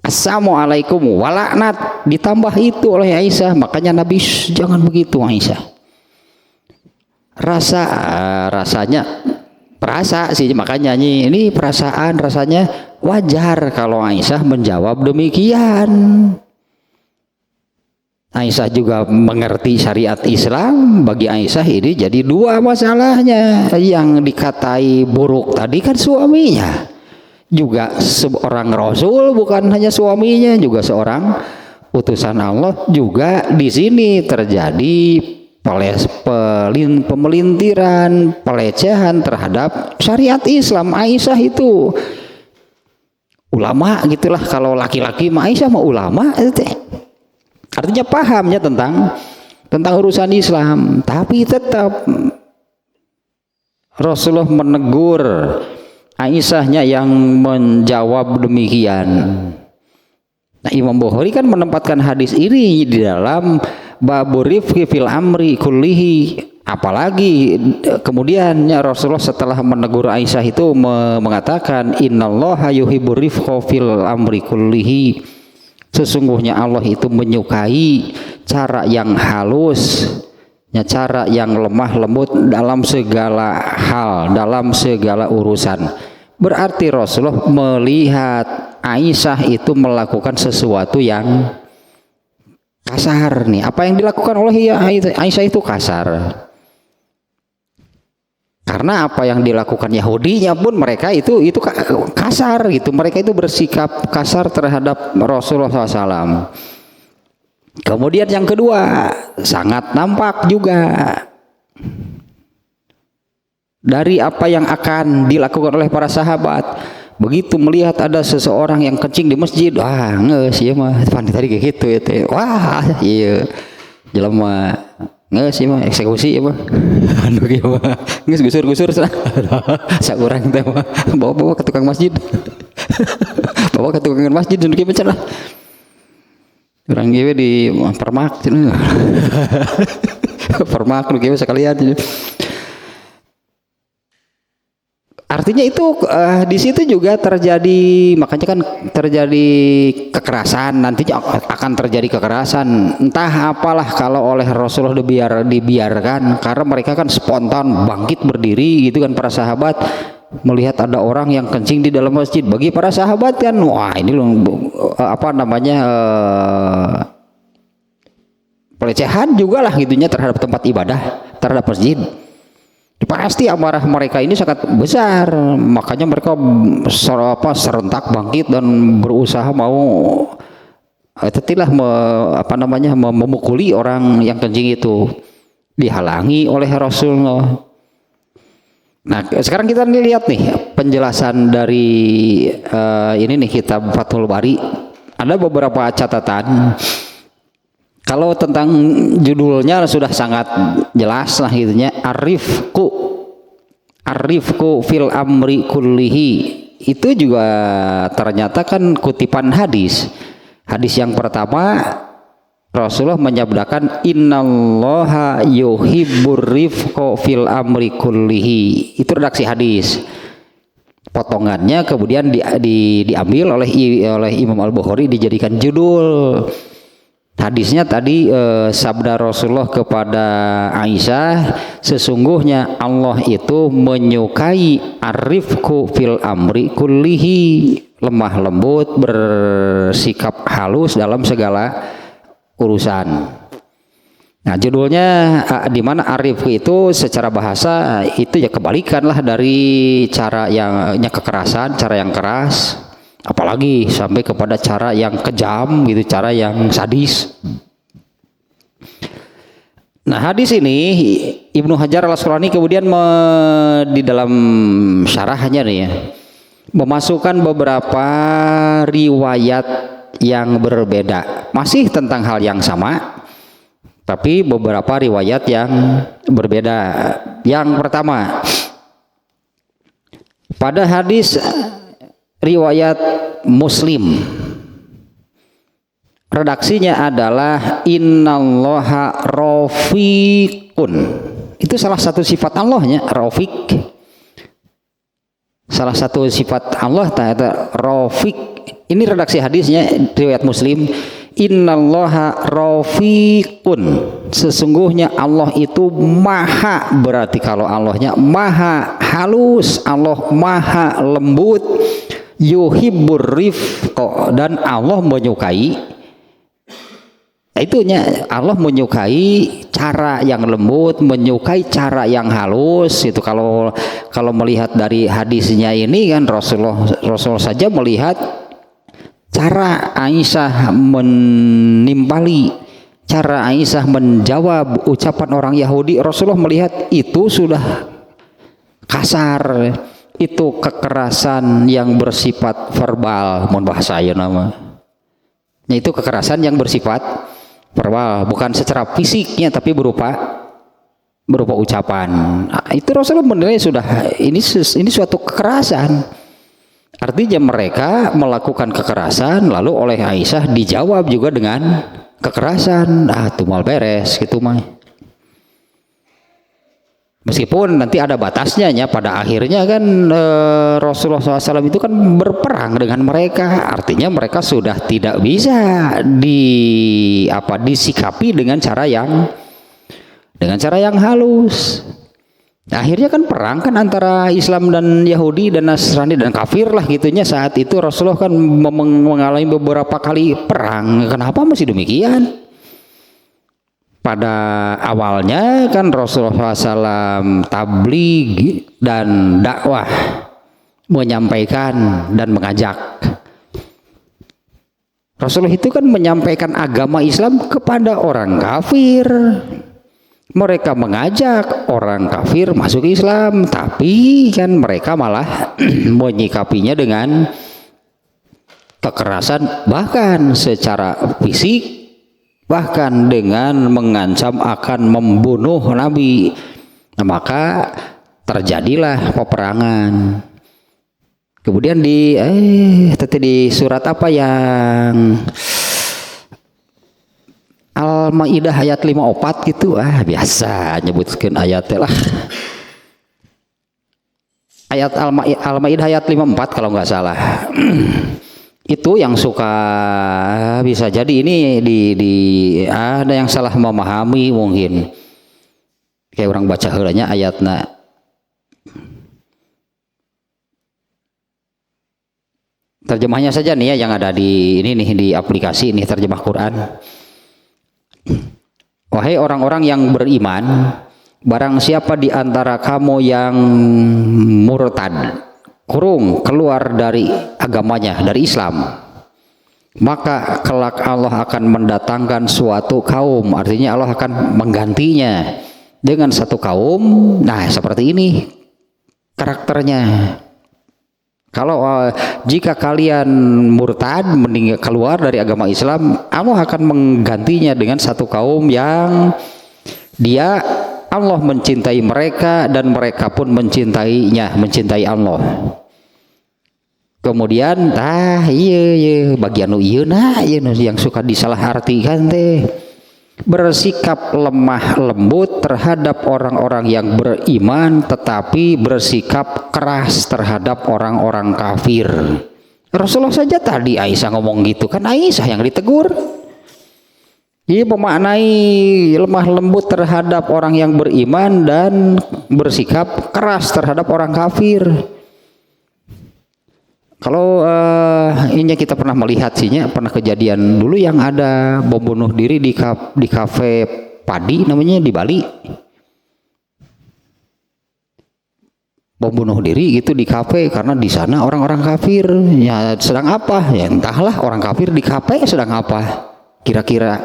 Assalamualaikum walaknat, ditambah itu oleh Aisyah. Makanya Nabi jangan begitu Aisyah. Rasanya sih, makanya ini perasaan rasanya wajar kalau Aisyah menjawab demikian. Aisyah juga mengerti syariat Islam. Bagi Aisyah ini jadi dua masalahnya. Yang dikatai buruk tadi kan suaminya, juga seorang Rasul, bukan hanya suaminya, juga seorang utusan Allah. Juga di sini terjadi pemelintiran, pelecehan terhadap syariat Islam. Aisyah itu ulama gitulah, kalau laki-laki Aisyah mah ulama, artinya pahamnya tentang urusan Islam. Tapi tetap Rasulullah menegur Aisyahnya yang menjawab demikian. Nah, Imam Bukhari kan menempatkan hadis ini di dalam babur rifqi fil amri kullihi. Apalagi kemudiannya Rasulullah setelah menegur Aisyah itu mengatakan innallaha yuhibbur rifqa fil amri kullihi. Sesungguhnya Allah itu menyukai cara yang halus, cara yang lemah lembut dalam segala hal, dalam segala urusan. Berarti Rasulullah melihat Aisyah itu melakukan sesuatu yang kasar nih. Apa yang dilakukan oleh Aisyah itu kasar. Karena apa yang dilakukan Yahudinya pun mereka itu kasar gitu. Mereka itu bersikap kasar terhadap Rasulullah SAW. Kemudian yang kedua, sangat nampak juga dari apa yang akan dilakukan oleh para sahabat. Begitu melihat ada seseorang yang kencing di masjid, wah nges ya mah, tadi kayak gitu ya teh. Wah iya, jelema nges ya mah, eksekusi ya mah. Anu kieu mah, nges gusur-gusur sakurang teh mah. Bawa ke tukang masjid. Bawa ke tukang masjid dan kieu cenah. Urang kieu di permak cenah. Permak nu kieu sekalian. Artinya itu di situ juga terjadi, makanya kan terjadi kekerasan, nantinya akan terjadi kekerasan. Entah apalah kalau oleh Rasulullah dibiarkan, karena mereka kan spontan bangkit berdiri gitu kan para sahabat melihat ada orang yang kencing di dalam masjid. Bagi para sahabat kan, wah ini loh apa namanya pelecehan juga lah gitunya terhadap tempat ibadah, terhadap masjid. Pasti amarah mereka ini sangat besar, makanya mereka serentak bangkit dan berusaha mau memukuli orang yang kencing itu, dihalangi oleh Rasulullah. Nah sekarang kita lihat nih penjelasan dari ini nih kitab Fathul Bari. Ada beberapa catatan. Kalau tentang judulnya sudah sangat jelas lah gitunya, Arifku fil amri kullihi. Itu juga ternyata kan kutipan hadis yang pertama Rasulullah menyabdakan innallaha yuhibbur rifqa fil amri kullihi. Itu redaksi hadis, potongannya kemudian diambil oleh Imam Al-Bukhari dijadikan judul. Hadisnya tadi sabda Rasulullah kepada Aisyah, sesungguhnya Allah itu menyukai arifku fil amri kullihi, lemah lembut, bersikap halus dalam segala urusan. Nah judulnya di mana arif itu secara bahasa itu ya kebalikan lah dari cara yang kekerasan, cara yang keras. Apalagi sampai kepada cara yang kejam gitu, cara yang sadis. Nah hadis ini Ibnu Hajar Al-Asqalani kemudian di dalam syarahnya nih ya, memasukkan beberapa riwayat yang berbeda, masih tentang hal yang sama, tapi beberapa riwayat yang berbeda. Yang pertama, pada hadis riwayat Muslim, redaksinya adalah innallaha rafiqun. Itu salah satu sifat Allahnya, rafiq. Salah satu sifat Allah ta'ala rafiq. Ini redaksi hadisnya riwayat Muslim, innallaha rafiqun. Sesungguhnya Allah itu maha, berarti kalau Allahnya maha halus, Allah maha lembut, yuhibbur rifqa, dan Allah menyukai, itunya Allah menyukai cara yang lembut, menyukai cara yang halus. Itu kalau melihat dari hadisnya ini kan Rasul saja melihat cara Aisyah menimpali, cara Aisyah menjawab ucapan orang Yahudi, Rasulullah melihat itu sudah kasar, itu kekerasan yang bersifat verbal, mohon bahasa saya nama. Itu kekerasan yang bersifat verbal, bukan secara fisiknya tapi berupa ucapan. Nah, itu Rasulullah menilai sudah ini suatu kekerasan. Artinya mereka melakukan kekerasan, lalu oleh Aisyah dijawab juga dengan kekerasan. Tumal beres gitu mah. Meskipun nanti ada batasnya ya, pada akhirnya kan Rasulullah SAW itu kan berperang dengan mereka. Artinya mereka sudah tidak bisa disikapi dengan cara yang halus. Akhirnya kan perang kan antara Islam dan Yahudi dan Nasrani dan kafir lah gitunya. Saat itu Rasulullah kan mengalami beberapa kali perang. Kenapa masih demikian? Pada awalnya kan Rasulullah SAW tabligh dan dakwah, menyampaikan dan mengajak. Rasulullah itu kan menyampaikan agama Islam kepada orang kafir. Mereka mengajak orang kafir masuk Islam, tapi kan mereka malah menyikapinya dengan kekerasan, bahkan secara fisik, bahkan dengan mengancam akan membunuh Nabi. Nah, maka terjadilah peperangan. Kemudian di surat apa yang Al-Maidah ayat 54 gitu, biasa nyebutkan ayatnya lah. Ayat Al-Maidah ayat 54 kalau nggak salah. Itu yang suka bisa jadi ini ada yang salah memahami mungkin. Kayak orang baca heulanya ayatna. Terjemahnya saja nih ya yang ada di ini nih di aplikasi ini terjemah Quran. Wahai orang-orang yang beriman, barang siapa di antara kamu yang murtad, keluar dari agamanya, dari Islam, maka kelak Allah akan mendatangkan suatu kaum, artinya Allah akan menggantinya dengan satu kaum. Nah, seperti ini karakternya. Kalau jika kalian murtad, keluar dari agama Islam, Allah akan menggantinya dengan satu kaum yang dia Allah mencintai mereka dan mereka pun mencintainya, mencintai Allah. Kemudian iya bagian yang suka disalahartikan teh, bersikap lemah lembut terhadap orang-orang yang beriman, tetapi bersikap keras terhadap orang-orang kafir. Rasulullah saja tadi Aisyah ngomong gitu kan, Aisyah yang ditegur. Ia memaknai lemah lembut terhadap orang yang beriman dan bersikap keras terhadap orang kafir. Kalau ini kita pernah melihat pernah kejadian dulu yang ada bom bunuh diri di kafe padi namanya di Bali. Bom bunuh diri gitu di kafe karena di sana orang-orang kafir. Ya sedang apa? Ya entahlah, orang kafir di kafe sedang apa? Kira-kira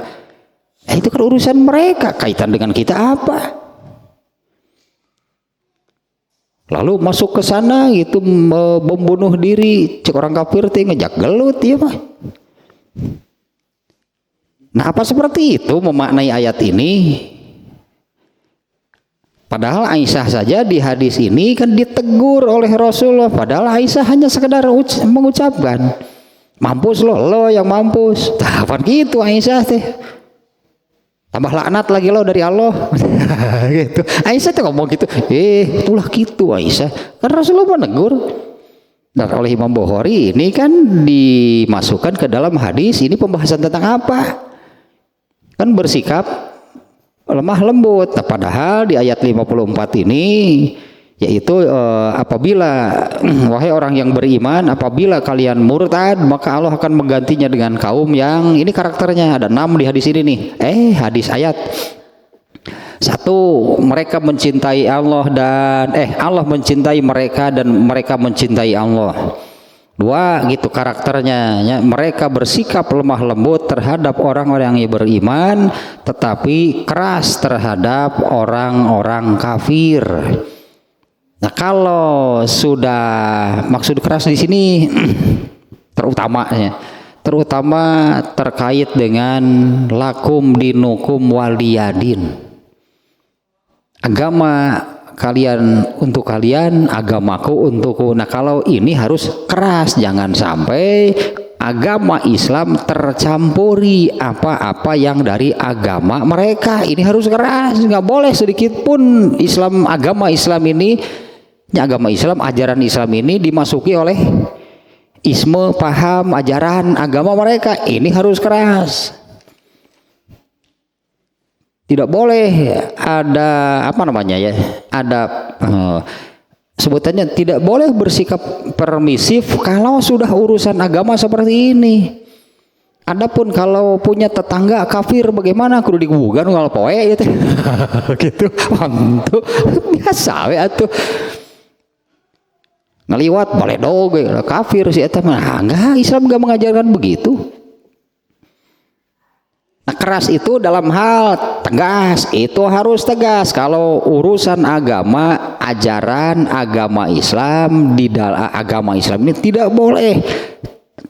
itu kan urusan mereka, kaitan dengan kita apa? lalu masuk ke sana gitu membunuh diri, cek orang kafir teh ngejak gelut ya mah. Nah, apa seperti itu memaknai ayat ini? Padahal Aisyah saja di hadis ini kan ditegur oleh Rasulullah, padahal Aisyah hanya sekedar mengucapkan, mampus lo yang mampus. Tahapan gitu Aisyah teh. Tambah laknat lagi lo dari Allah. Gitu. Aisyah tuh ngomong gitu. Itulah gitu Aisyah. Kan Rasulullah menegur. Dan oleh Imam Bukhari ini kan dimasukkan ke dalam hadis ini pembahasan tentang apa? Kan bersikap lemah lembut. Nah, padahal di ayat 54 ini yaitu apabila wahai orang yang beriman, apabila kalian murtad maka Allah akan menggantinya dengan kaum yang ini karakternya ada 6 di hadis ini nih. Hadis ayat 1, mereka mencintai Allah dan Allah mencintai mereka dan mereka mencintai Allah. 2, gitu karakternya ya, mereka bersikap lemah lembut terhadap orang-orang yang beriman tetapi keras terhadap orang-orang kafir. Nah, kalau sudah maksud keras di sini terutama terkait dengan lakum dinukum waliyadin. Agama kalian untuk kalian, agamaku untukku. Nah, kalau ini harus keras, jangan sampai agama Islam tercampuri apa-apa yang dari agama mereka. Ini harus keras, nggak boleh sedikit pun agama Islam ini, ajaran Islam ini dimasuki oleh isme, paham, ajaran agama mereka. Ini harus keras. Tidak boleh ada sebutannya tidak boleh bersikap permisif kalau sudah urusan agama seperti ini. Adapun kalau punya tetangga kafir bagaimana kudu digugan kalau poe gitu. Gitu. Mantu biasa we atuh. Ngaliwat boleh doge kafir si eta mah. Enggak, Islam enggak mengajarkan begitu. Nah, keras itu dalam hal tegas, itu harus tegas. Kalau urusan agama, ajaran agama Islam, di dalam agama Islam ini tidak boleh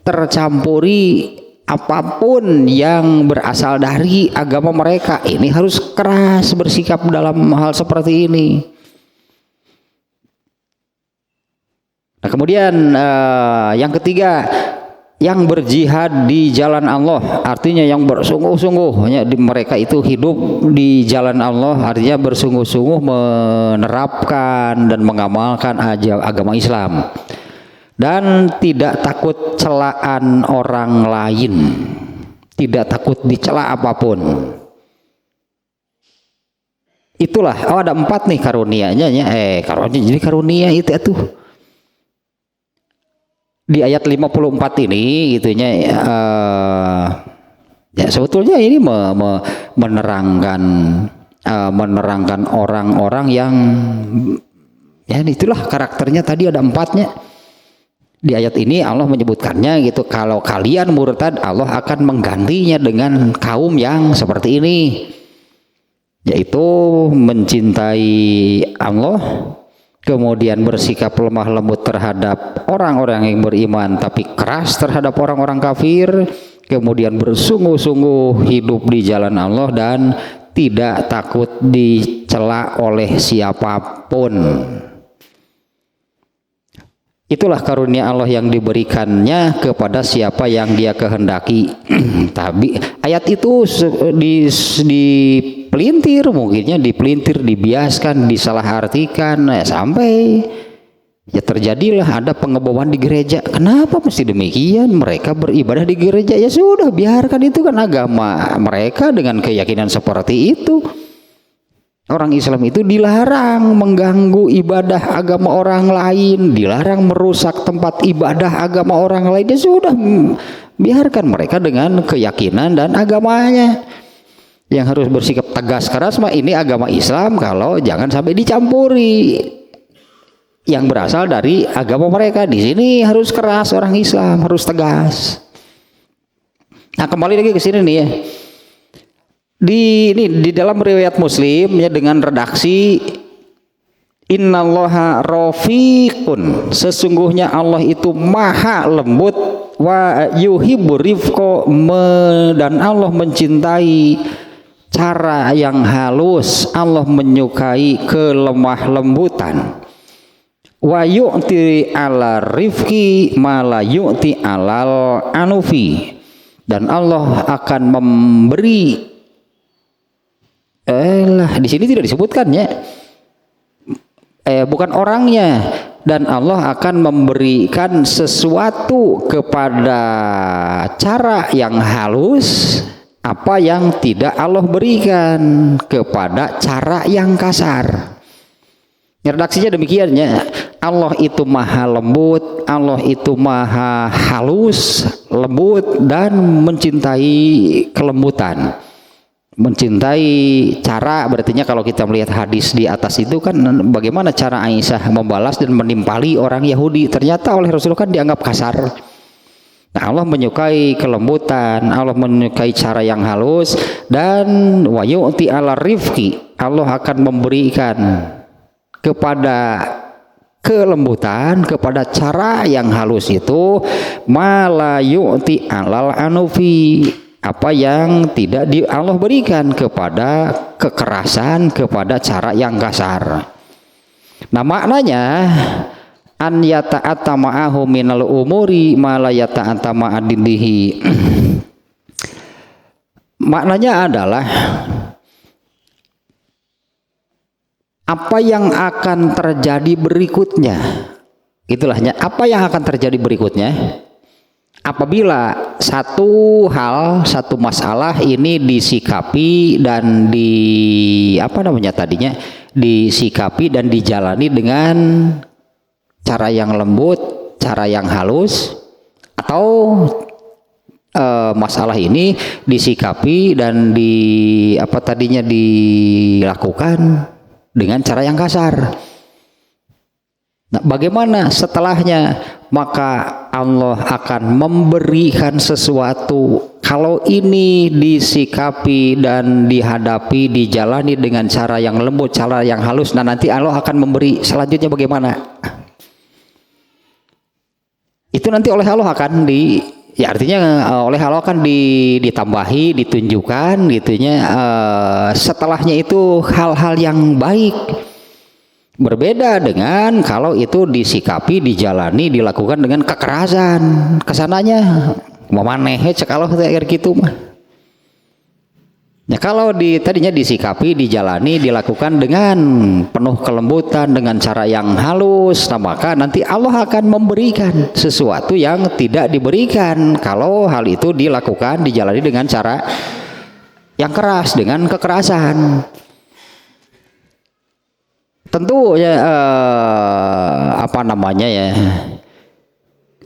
tercampuri apapun yang berasal dari agama mereka. Ini harus keras bersikap dalam hal seperti ini. Nah, kemudian yang ketiga, yang berjihad di jalan Allah, artinya yang bersungguh-sungguh mereka itu hidup di jalan Allah, artinya bersungguh-sungguh menerapkan dan mengamalkan agama Islam dan tidak takut celaan orang lain, tidak takut dicela apapun. Itulah ada 4 nih karunianya jadi karunia itu tuh di ayat 54 ini gitunya ya sebetulnya ini menerangkan orang-orang yang ya itulah karakternya tadi ada 4-nya. Di ayat ini Allah menyebutkannya gitu, kalau kalian murtad Allah akan menggantinya dengan kaum yang seperti ini, yaitu mencintai Allah, kemudian bersikap lemah lembut terhadap orang-orang yang beriman tapi keras terhadap orang-orang kafir, kemudian bersungguh-sungguh hidup di jalan Allah dan tidak takut dicela oleh siapapun. Itulah karunia Allah yang diberikannya kepada siapa yang Dia kehendaki. Tapi ayat itu dipelintir, mungkinnya dipelintir, dibiaskan, disalahartikan sampai ya terjadilah ada pengeboman di gereja. Kenapa mesti demikian? Mereka beribadah di gereja, ya sudah biarkan, itu kan agama mereka dengan keyakinan seperti itu. Orang Islam itu dilarang mengganggu ibadah agama orang lain, dilarang merusak tempat ibadah agama orang lain. Ya sudah, biarkan mereka dengan keyakinan dan agamanya. Yang harus bersikap tegas keras mah ini agama Islam, kalau jangan sampai dicampuri yang berasal dari agama mereka. Di sini harus keras, orang Islam harus tegas. Nah, kembali lagi ke sini nih ya. Di dalam riwayat Muslim ya, dengan redaksi Innallaha rafiqun, sesungguhnya Allah itu maha lembut, wa yuhibbur rifqa, dan Allah mencintai cara yang halus, Allah menyukai kelemah lembutan. Wa yu'ti ala rifqi ma la yu'ti alal anufi, dan Allah akan memberi di sini tidak disebutkan ya, bukan orangnya, dan Allah akan memberikan sesuatu kepada cara yang halus apa yang tidak Allah berikan kepada cara yang kasar. Redaksinya demikian ya, Allah itu maha lembut, Allah itu maha halus, lembut, dan mencintai kelembutan. Mencintai cara, berartinya kalau kita melihat hadis di atas itu kan bagaimana cara Aisyah membalas dan menimpali orang Yahudi, ternyata oleh Rasulullah kan dianggap kasar. Nah, Allah menyukai kelembutan, Allah menyukai cara yang halus, dan wa yu'ti ala rifqi, Allah akan memberikan kepada kelembutan, kepada cara yang halus itu, ma la yu'ti alal anufi, apa yang tidak Allah berikan kepada kekerasan, kepada cara yang kasar. Nah, maknanya an yata'atta ma'ahu minal umuri ma la yata'atta ma'adillihi. Maknanya adalah apa yang akan terjadi berikutnya. Itulah apa yang akan terjadi berikutnya. Apabila satu hal, satu masalah ini disikapi dan disikapi dan dijalani dengan cara yang lembut, cara yang halus, atau masalah ini disikapi dan dilakukan dengan cara yang kasar. Nah, bagaimana setelahnya? Maka Allah akan memberikan sesuatu. Kalau ini disikapi dan dihadapi, dijalani dengan cara yang lembut, cara yang halus, nah nanti Allah akan memberi selanjutnya bagaimana? Itu nanti oleh Allah akan artinya oleh Allah akan ditambahi, ditunjukkan gitunya, setelahnya itu hal-hal yang baik. Berbeda dengan kalau itu disikapi, dijalani, dilakukan dengan kekerasan, kesananya memaneh kalau kayak gitu mah. Ya, kalau tadinya disikapi, dijalani, dilakukan dengan penuh kelembutan, dengan cara yang halus, nah maka nanti Allah akan memberikan sesuatu yang tidak diberikan kalau hal itu dilakukan, dijalani dengan cara yang keras, dengan kekerasan. Tentu ya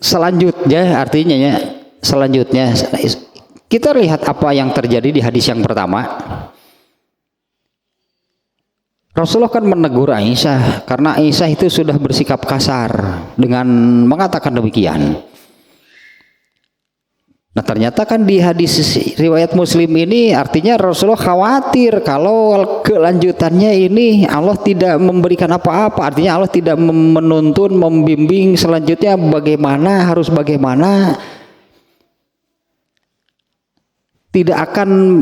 selanjutnya kita lihat apa yang terjadi di hadis yang pertama. Rasulullah kan menegur Aisyah karena Aisyah itu sudah bersikap kasar dengan mengatakan demikian. Nah, ternyata kan di hadis riwayat Muslim ini artinya Rasulullah khawatir kalau kelanjutannya ini Allah tidak memberikan apa-apa, artinya Allah tidak menuntun, membimbing selanjutnya harus bagaimana, tidak akan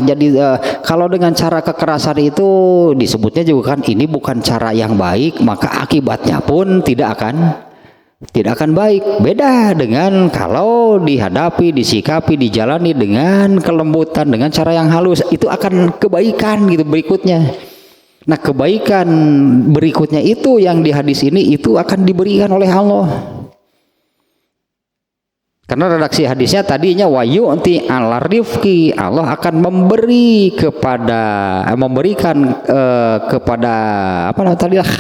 jadi kalau dengan cara kekerasan itu disebutnya juga kan ini bukan cara yang baik, maka akibatnya pun tidak akan baik. Beda dengan kalau dihadapi, disikapi, dijalani dengan kelembutan, dengan cara yang halus, itu akan kebaikan gitu berikutnya. Nah, kebaikan berikutnya itu yang di hadis ini itu akan diberikan oleh Allah. Karena redaksi hadisnya tadinya wa yu'ti ala rifqi, Allah akan memberikan kepada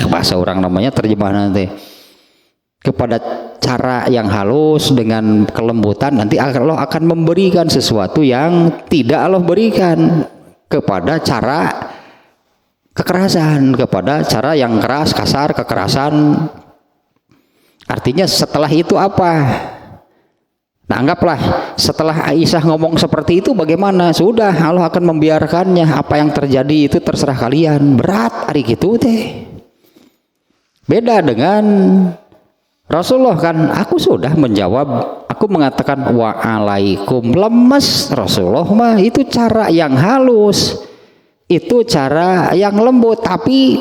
bahasa orang namanya terjemahan nanti, kepada cara yang halus dengan kelembutan, nanti Allah akan memberikan sesuatu yang tidak Allah berikan kepada cara kekerasan, kepada cara yang keras, kasar, kekerasan. Artinya setelah itu apa? Nah, anggaplah setelah Aisyah ngomong seperti itu bagaimana? Sudah, Allah akan membiarkannya. Apa yang terjadi itu terserah kalian. Berat hari gitu teh. Beda dengan Rasulullah kan, aku sudah menjawab, aku mengatakan waalaikum, lemes. Rasulullah mah itu cara yang halus, itu cara yang lembut, tapi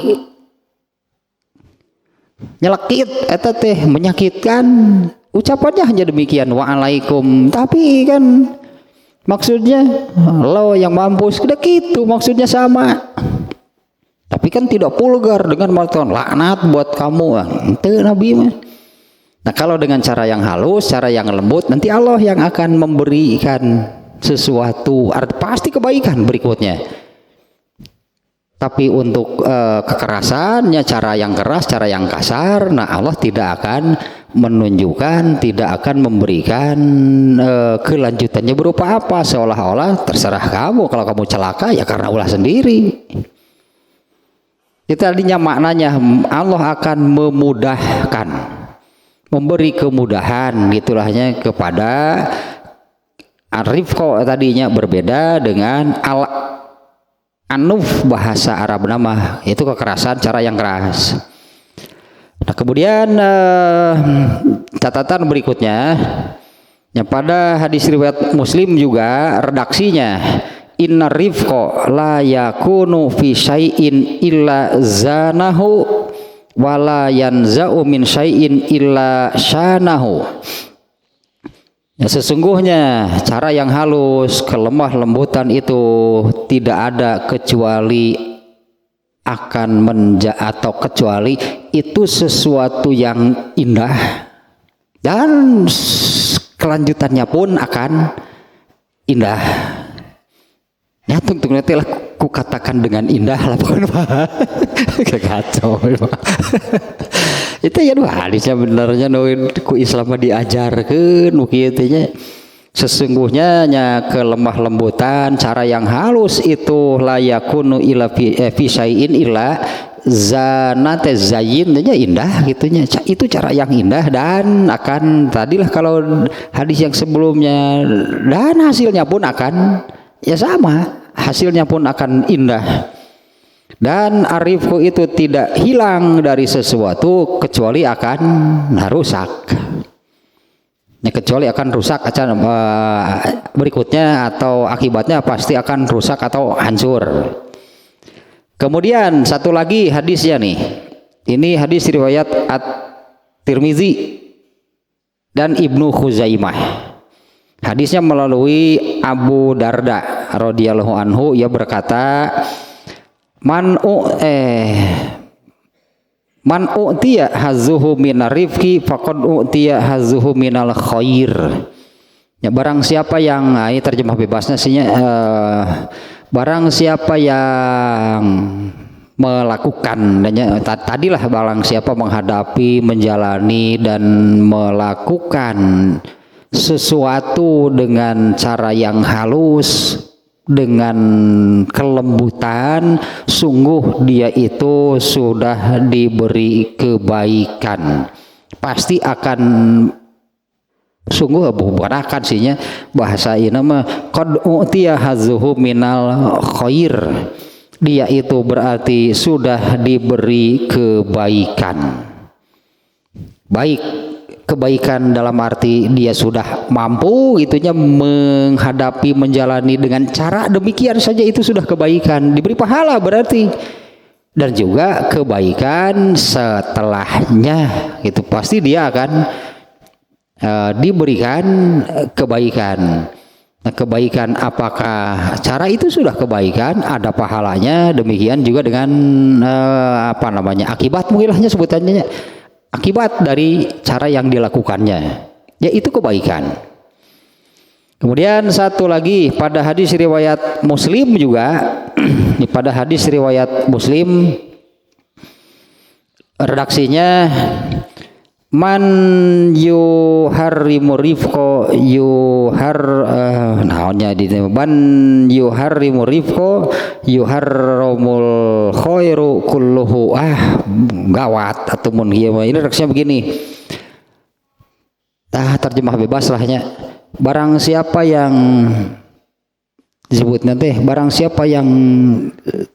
nyelekit eta teh menyakitkan. Ucapannya hanya demikian, waalaikum, tapi kan maksudnya lo yang mampus, udah gitu maksudnya sama. Tapi kan tidak vulgar dengan mengatakan laknat buat kamu, ente Nabi mah. Nah, kalau dengan cara yang halus, cara yang lembut, nanti Allah yang akan memberikan sesuatu, pasti kebaikan berikutnya. Tapi untuk kekerasannya, cara yang keras, cara yang kasar, nah Allah tidak akan menunjukkan, tidak akan memberikan kelanjutannya berupa apa, seolah-olah terserah kamu, kalau kamu celaka ya karena ulah sendiri. Itu tadinya maknanya Allah akan memudahkan, memberi kemudahan gitulahnya kepada Arifko, tadinya berbeda dengan Anuf, bahasa Arab nama itu kekerasan, cara yang keras. Nah, kemudian catatan berikutnya yang pada hadis riwayat Muslim juga redaksinya, inna rifqa la yakunu fi syai'in illa zanahu wala yanza'u min syai'in illa syanahu. Ya, sesungguhnya cara yang halus, kelemah lembutan itu tidak ada kecuali akan atau kecuali itu sesuatu yang indah dan kelanjutannya pun akan indah. Ya tunggu nanti lah ku katakan dengan indah lah pokoknya kacau. Itu ya dua hadisnya benernya ku Islam diajarkan kieu sesungguhnya kelemah lembutan, cara yang halus itu layakunu ila fi syai'in illa zanate zayyinnya indah gitunya. Itu cara yang indah dan akan tadilah kalau hadis yang sebelumnya, dan hasilnya pun akan ya sama, hasilnya pun akan indah. Dan arifku itu tidak hilang dari sesuatu kecuali akan rusak. Ya, kecuali akan rusak berikutnya atau akibatnya pasti akan rusak atau hancur. Kemudian satu lagi hadisnya nih. Ini hadis riwayat At-Tirmizi dan Ibnu Khuzaimah. Hadisnya melalui Abu Darda radhiyallahu anhu, ia berkata, Man u'tiya hazuhu minar rifqi faqad u'tiya hazuhu minal khair. Ya, barang siapa yang, ini terjemah bebasnya sihnya, barang siapa yang melakukan, tadilah barang siapa menghadapi, menjalani dan melakukan sesuatu dengan cara yang halus, dengan kelembutan, sungguh dia itu sudah diberi kebaikan, pasti akan sungguh bukan akan sihnya bahasa ini mah qad u'tiya hazuhu minal khair, dia itu berarti sudah diberi kebaikan. Baik, kebaikan dalam arti dia sudah mampu itunya menghadapi, menjalani dengan cara demikian saja, itu sudah kebaikan, diberi pahala berarti. Dan juga kebaikan setelahnya itu pasti dia akan diberikan kebaikan. Nah, kebaikan apakah cara itu sudah kebaikan, ada pahalanya, demikian juga dengan akibat mungkinlahnya sebutannya, akibat dari cara yang dilakukannya, yaitu kebaikan. Kemudian satu lagi pada hadis riwayat Muslim juga, pada hadis riwayat Muslim redaksinya, man yuharrimu rifqo man yuharrimu rifqo yuharramul khairu kulluhu. Gawat atau mun ieu ini redaksinya begini. Terjemah bebas lahnya. barang siapa yang disebut nanti, barang siapa yang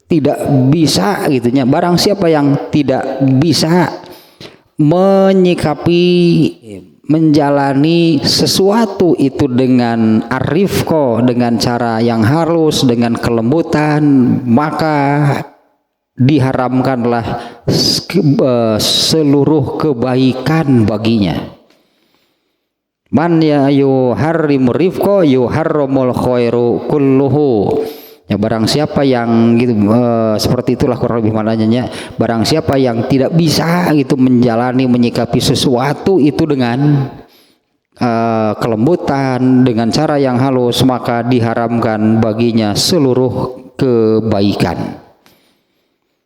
tidak bisa gitunya, barang siapa yang tidak bisa menyikapi, menjalani sesuatu itu dengan arifko, dengan cara yang halus, dengan kelembutan, maka diharamkanlah seluruh kebaikan baginya. Man ya yuharrimu rifqa yuharramul khairu kulluhu. Ya, barang siapa yang gitu seperti itulah kurang lebih maknanya. Barang siapa yang tidak bisa gitu menjalani, menyikapi sesuatu itu dengan kelembutan, dengan cara yang halus, maka diharamkan baginya seluruh kebaikan.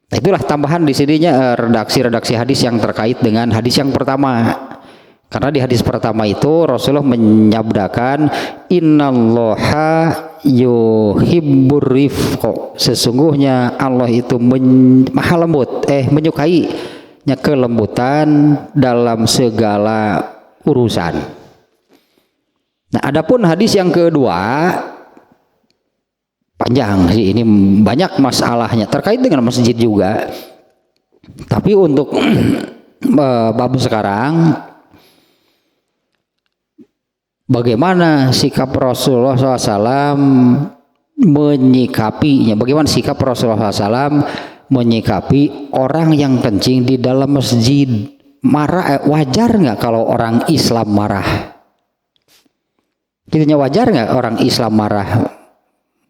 Nah, itulah tambahan di sininya redaksi-redaksi hadis yang terkait dengan hadis yang pertama. Karena di hadis pertama itu Rasulullah menyabdakan innallaha yuhibbur rifqa, sesungguhnya Allah itu maha lembut, menyukai kelembutan dalam segala urusan. Nah, adapun hadis yang kedua panjang sih, ini banyak masalahnya terkait dengan masjid juga. Tapi untuk bab sekarang, bagaimana sikap Rasulullah SAW menyikapinya? Bagaimana sikap Rasulullah SAW menyikapi orang yang kencing di dalam masjid? Marah, wajar nggak kalau orang Islam marah? Kitanya wajar nggak orang Islam marah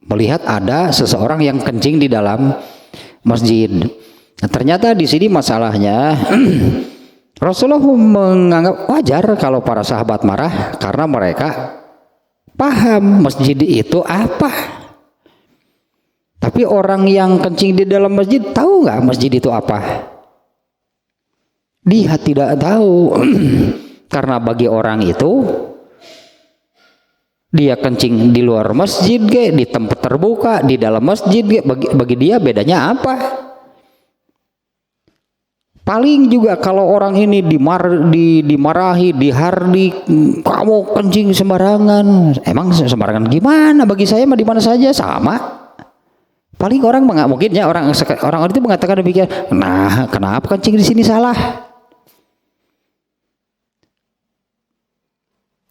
melihat ada seseorang yang kencing di dalam masjid? Nah, ternyata di sini masalahnya Rasulullah menganggap wajar kalau para sahabat marah karena mereka paham masjid itu apa. Tapi orang yang kencing di dalam masjid tahu nggak masjid itu apa? Dia tidak tahu. Karena bagi orang itu dia kencing di luar masjid, di tempat terbuka, di dalam masjid, bagi dia bedanya apa? Paling juga kalau orang ini dimarahi, dihardik, kamu kencing sembarangan. Emang sembarangan gimana? Bagi saya mah di mana saja sama. Paling orang mungkin ya orang itu mengatakan demikian. Nah, kenapa kencing di sini salah?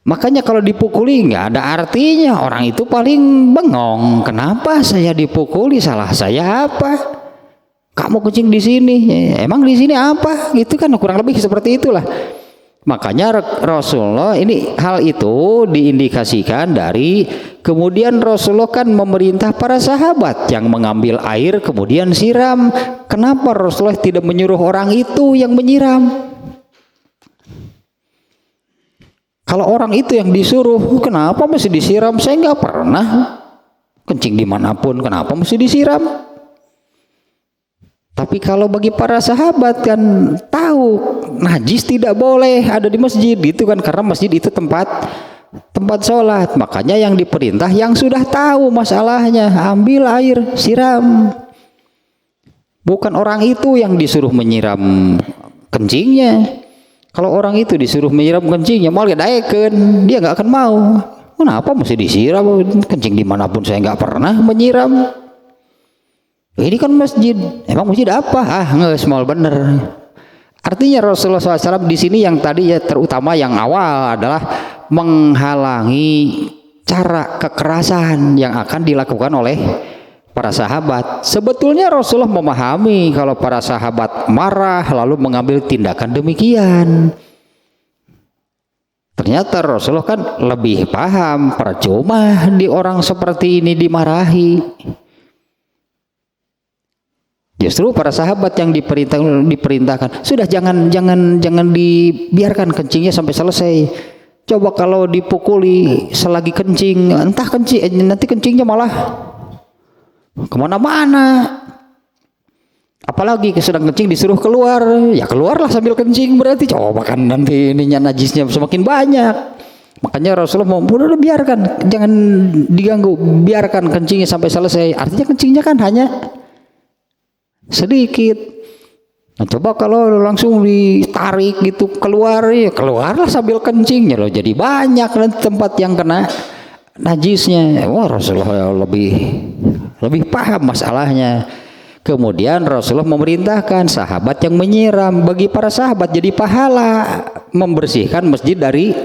Makanya kalau dipukuli nggak ada artinya. Orang itu paling bengong. Kenapa saya dipukuli? Salah saya apa? Kamu kencing di sini, emang di sini apa? Gitu kan, kurang lebih seperti itulah. Makanya Rasulullah ini hal itu diindikasikan dari kemudian Rasulullah kan memerintah para sahabat yang mengambil air kemudian siram. Kenapa Rasulullah tidak menyuruh orang itu yang menyiram? Kalau orang itu yang disuruh, kenapa mesti disiram? Saya nggak pernah kencing dimanapun, kenapa mesti disiram? Tapi kalau bagi para sahabat kan tahu najis tidak boleh ada di masjid gitu kan, karena masjid itu tempat sholat. Makanya yang diperintah yang sudah tahu masalahnya, ambil air siram. Bukan orang itu yang disuruh menyiram kencingnya. Kalau orang itu disuruh menyiram kencingnya, mau lihat dia nggak akan mau. Kenapa mesti disiram? Kencing dimanapun saya nggak pernah menyiram. Ini kan masjid, emang masjid apa? Nggak small bener. Artinya Rasulullah SAW di sini yang tadi ya terutama yang awal adalah menghalangi cara kekerasan yang akan dilakukan oleh para sahabat. Sebetulnya Rasulullah memahami kalau para sahabat marah lalu mengambil tindakan demikian. Ternyata Rasulullah kan lebih paham, percuma di orang seperti ini dimarahi. Justru para sahabat yang diperintahkan sudah jangan dibiarkan kencingnya sampai selesai. Coba kalau dipukuli selagi kencing, entah nanti kencingnya malah kemana-mana. Apalagi sedang kencing disuruh keluar, ya keluarlah sambil kencing, berarti coba kan nanti ininya najisnya semakin banyak. Makanya Rasulullah mau udah biarkan, jangan diganggu, biarkan kencingnya sampai selesai. Artinya kencingnya kan hanya sedikit. Nah, coba kalau langsung ditarik gitu keluar, ya keluarlah sambil kencingnya loh, jadi banyak nanti tempat yang kena najisnya. Wah, Rasulullah lebih paham masalahnya. Kemudian Rasulullah memerintahkan sahabat yang menyiram, bagi para sahabat jadi pahala membersihkan masjid dari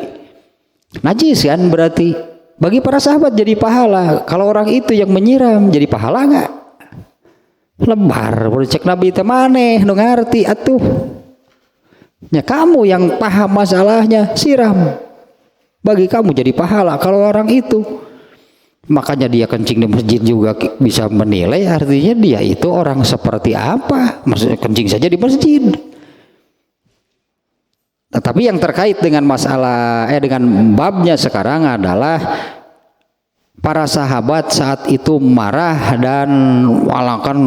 najis kan, berarti bagi para sahabat jadi pahala. Kalau orang itu yang menyiram jadi pahala nggak? Lebar, boleh cek Nabi teh maneh nu ngarti atuh. Ya kamu yang paham masalahnya, siram. Bagi kamu jadi pahala kalau orang itu. Makanya dia kencing di masjid juga bisa menilai, artinya dia itu orang seperti apa. Maksudnya kencing saja di masjid. Tetapi yang terkait dengan masalah dengan babnya sekarang adalah para sahabat saat itu marah dan akan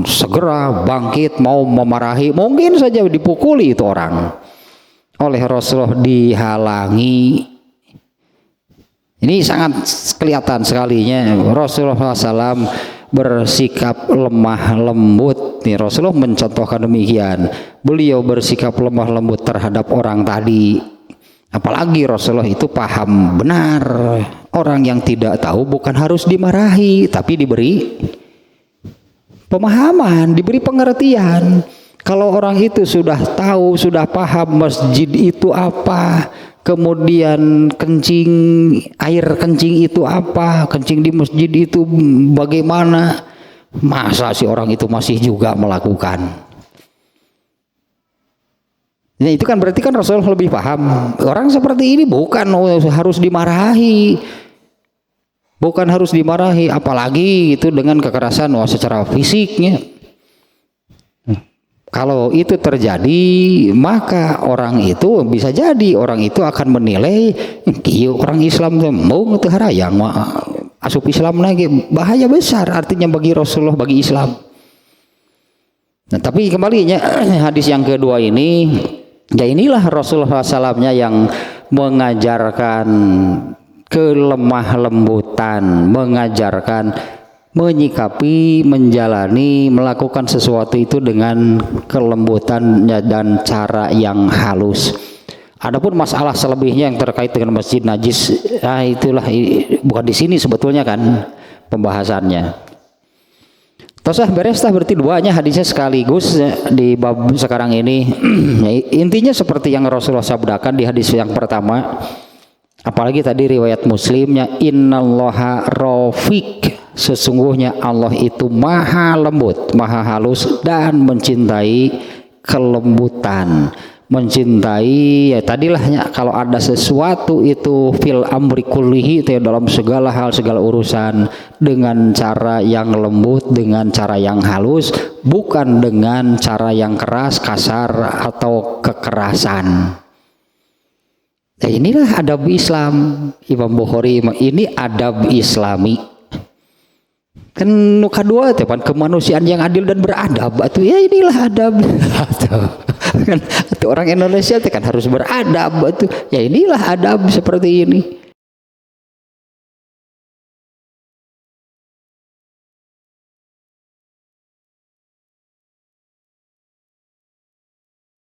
segera bangkit mau memarahi, mungkin saja dipukuli itu orang oleh Rasulullah, dihalangi. Ini sangat kelihatan sekalinya Rasulullah SAW bersikap lemah lembut. Nih, Rasulullah mencontohkan demikian, beliau bersikap lemah lembut terhadap orang tadi. Apalagi Rasulullah itu paham benar, orang yang tidak tahu bukan harus dimarahi, tapi diberi pemahaman, diberi pengertian. Kalau orang itu sudah tahu, sudah paham masjid itu apa, kemudian air kencing itu apa, kencing di masjid itu bagaimana, masa si orang itu masih juga melakukan? Nah, itu kan berarti kan Rasulullah lebih paham. Orang seperti ini bukan harus dimarahi. Bukan harus dimarahi, apalagi itu dengan kekerasan secara fisiknya. Kalau itu terjadi, maka orang itu bisa jadi orang itu akan menilai kieu orang Islam mau teu harayang asup Islam lagi, bahaya besar artinya bagi Rasulullah, bagi Islam. Nah, tapi kembalinya hadis yang kedua ini, ya inilah Rasulullah SAW-nya yang mengajarkan kelemah lembutan, mengajarkan menyikapi, menjalani, melakukan sesuatu itu dengan kelembutan dan cara yang halus. Adapun masalah selebihnya yang terkait dengan masjid najis, nah itulah bukan di sini sebetulnya kan pembahasannya. Tosah beres tah berarti duanya hadisnya sekaligus di bab sekarang ini. Intinya seperti yang Rasulullah sabdakan di hadis yang pertama, apalagi tadi riwayat Muslimnya, innallaha rafiq, sesungguhnya Allah itu maha lembut, maha halus dan mencintai kelembutan. Mencintai, ya tadilah kalau ada sesuatu itu fil amri kullihi, dalam segala hal, segala urusan, dengan cara yang lembut, dengan cara yang halus, bukan dengan cara yang keras, kasar atau kekerasan. Nah, inilah adab Islam. Imam Bukhari, ini adab Islami. Kan nuka dua tepan kemanusiaan yang adil dan beradab, atuh ya inilah adab. Kan orang Indonesia kan harus beradab, atuh ya inilah adab seperti ini.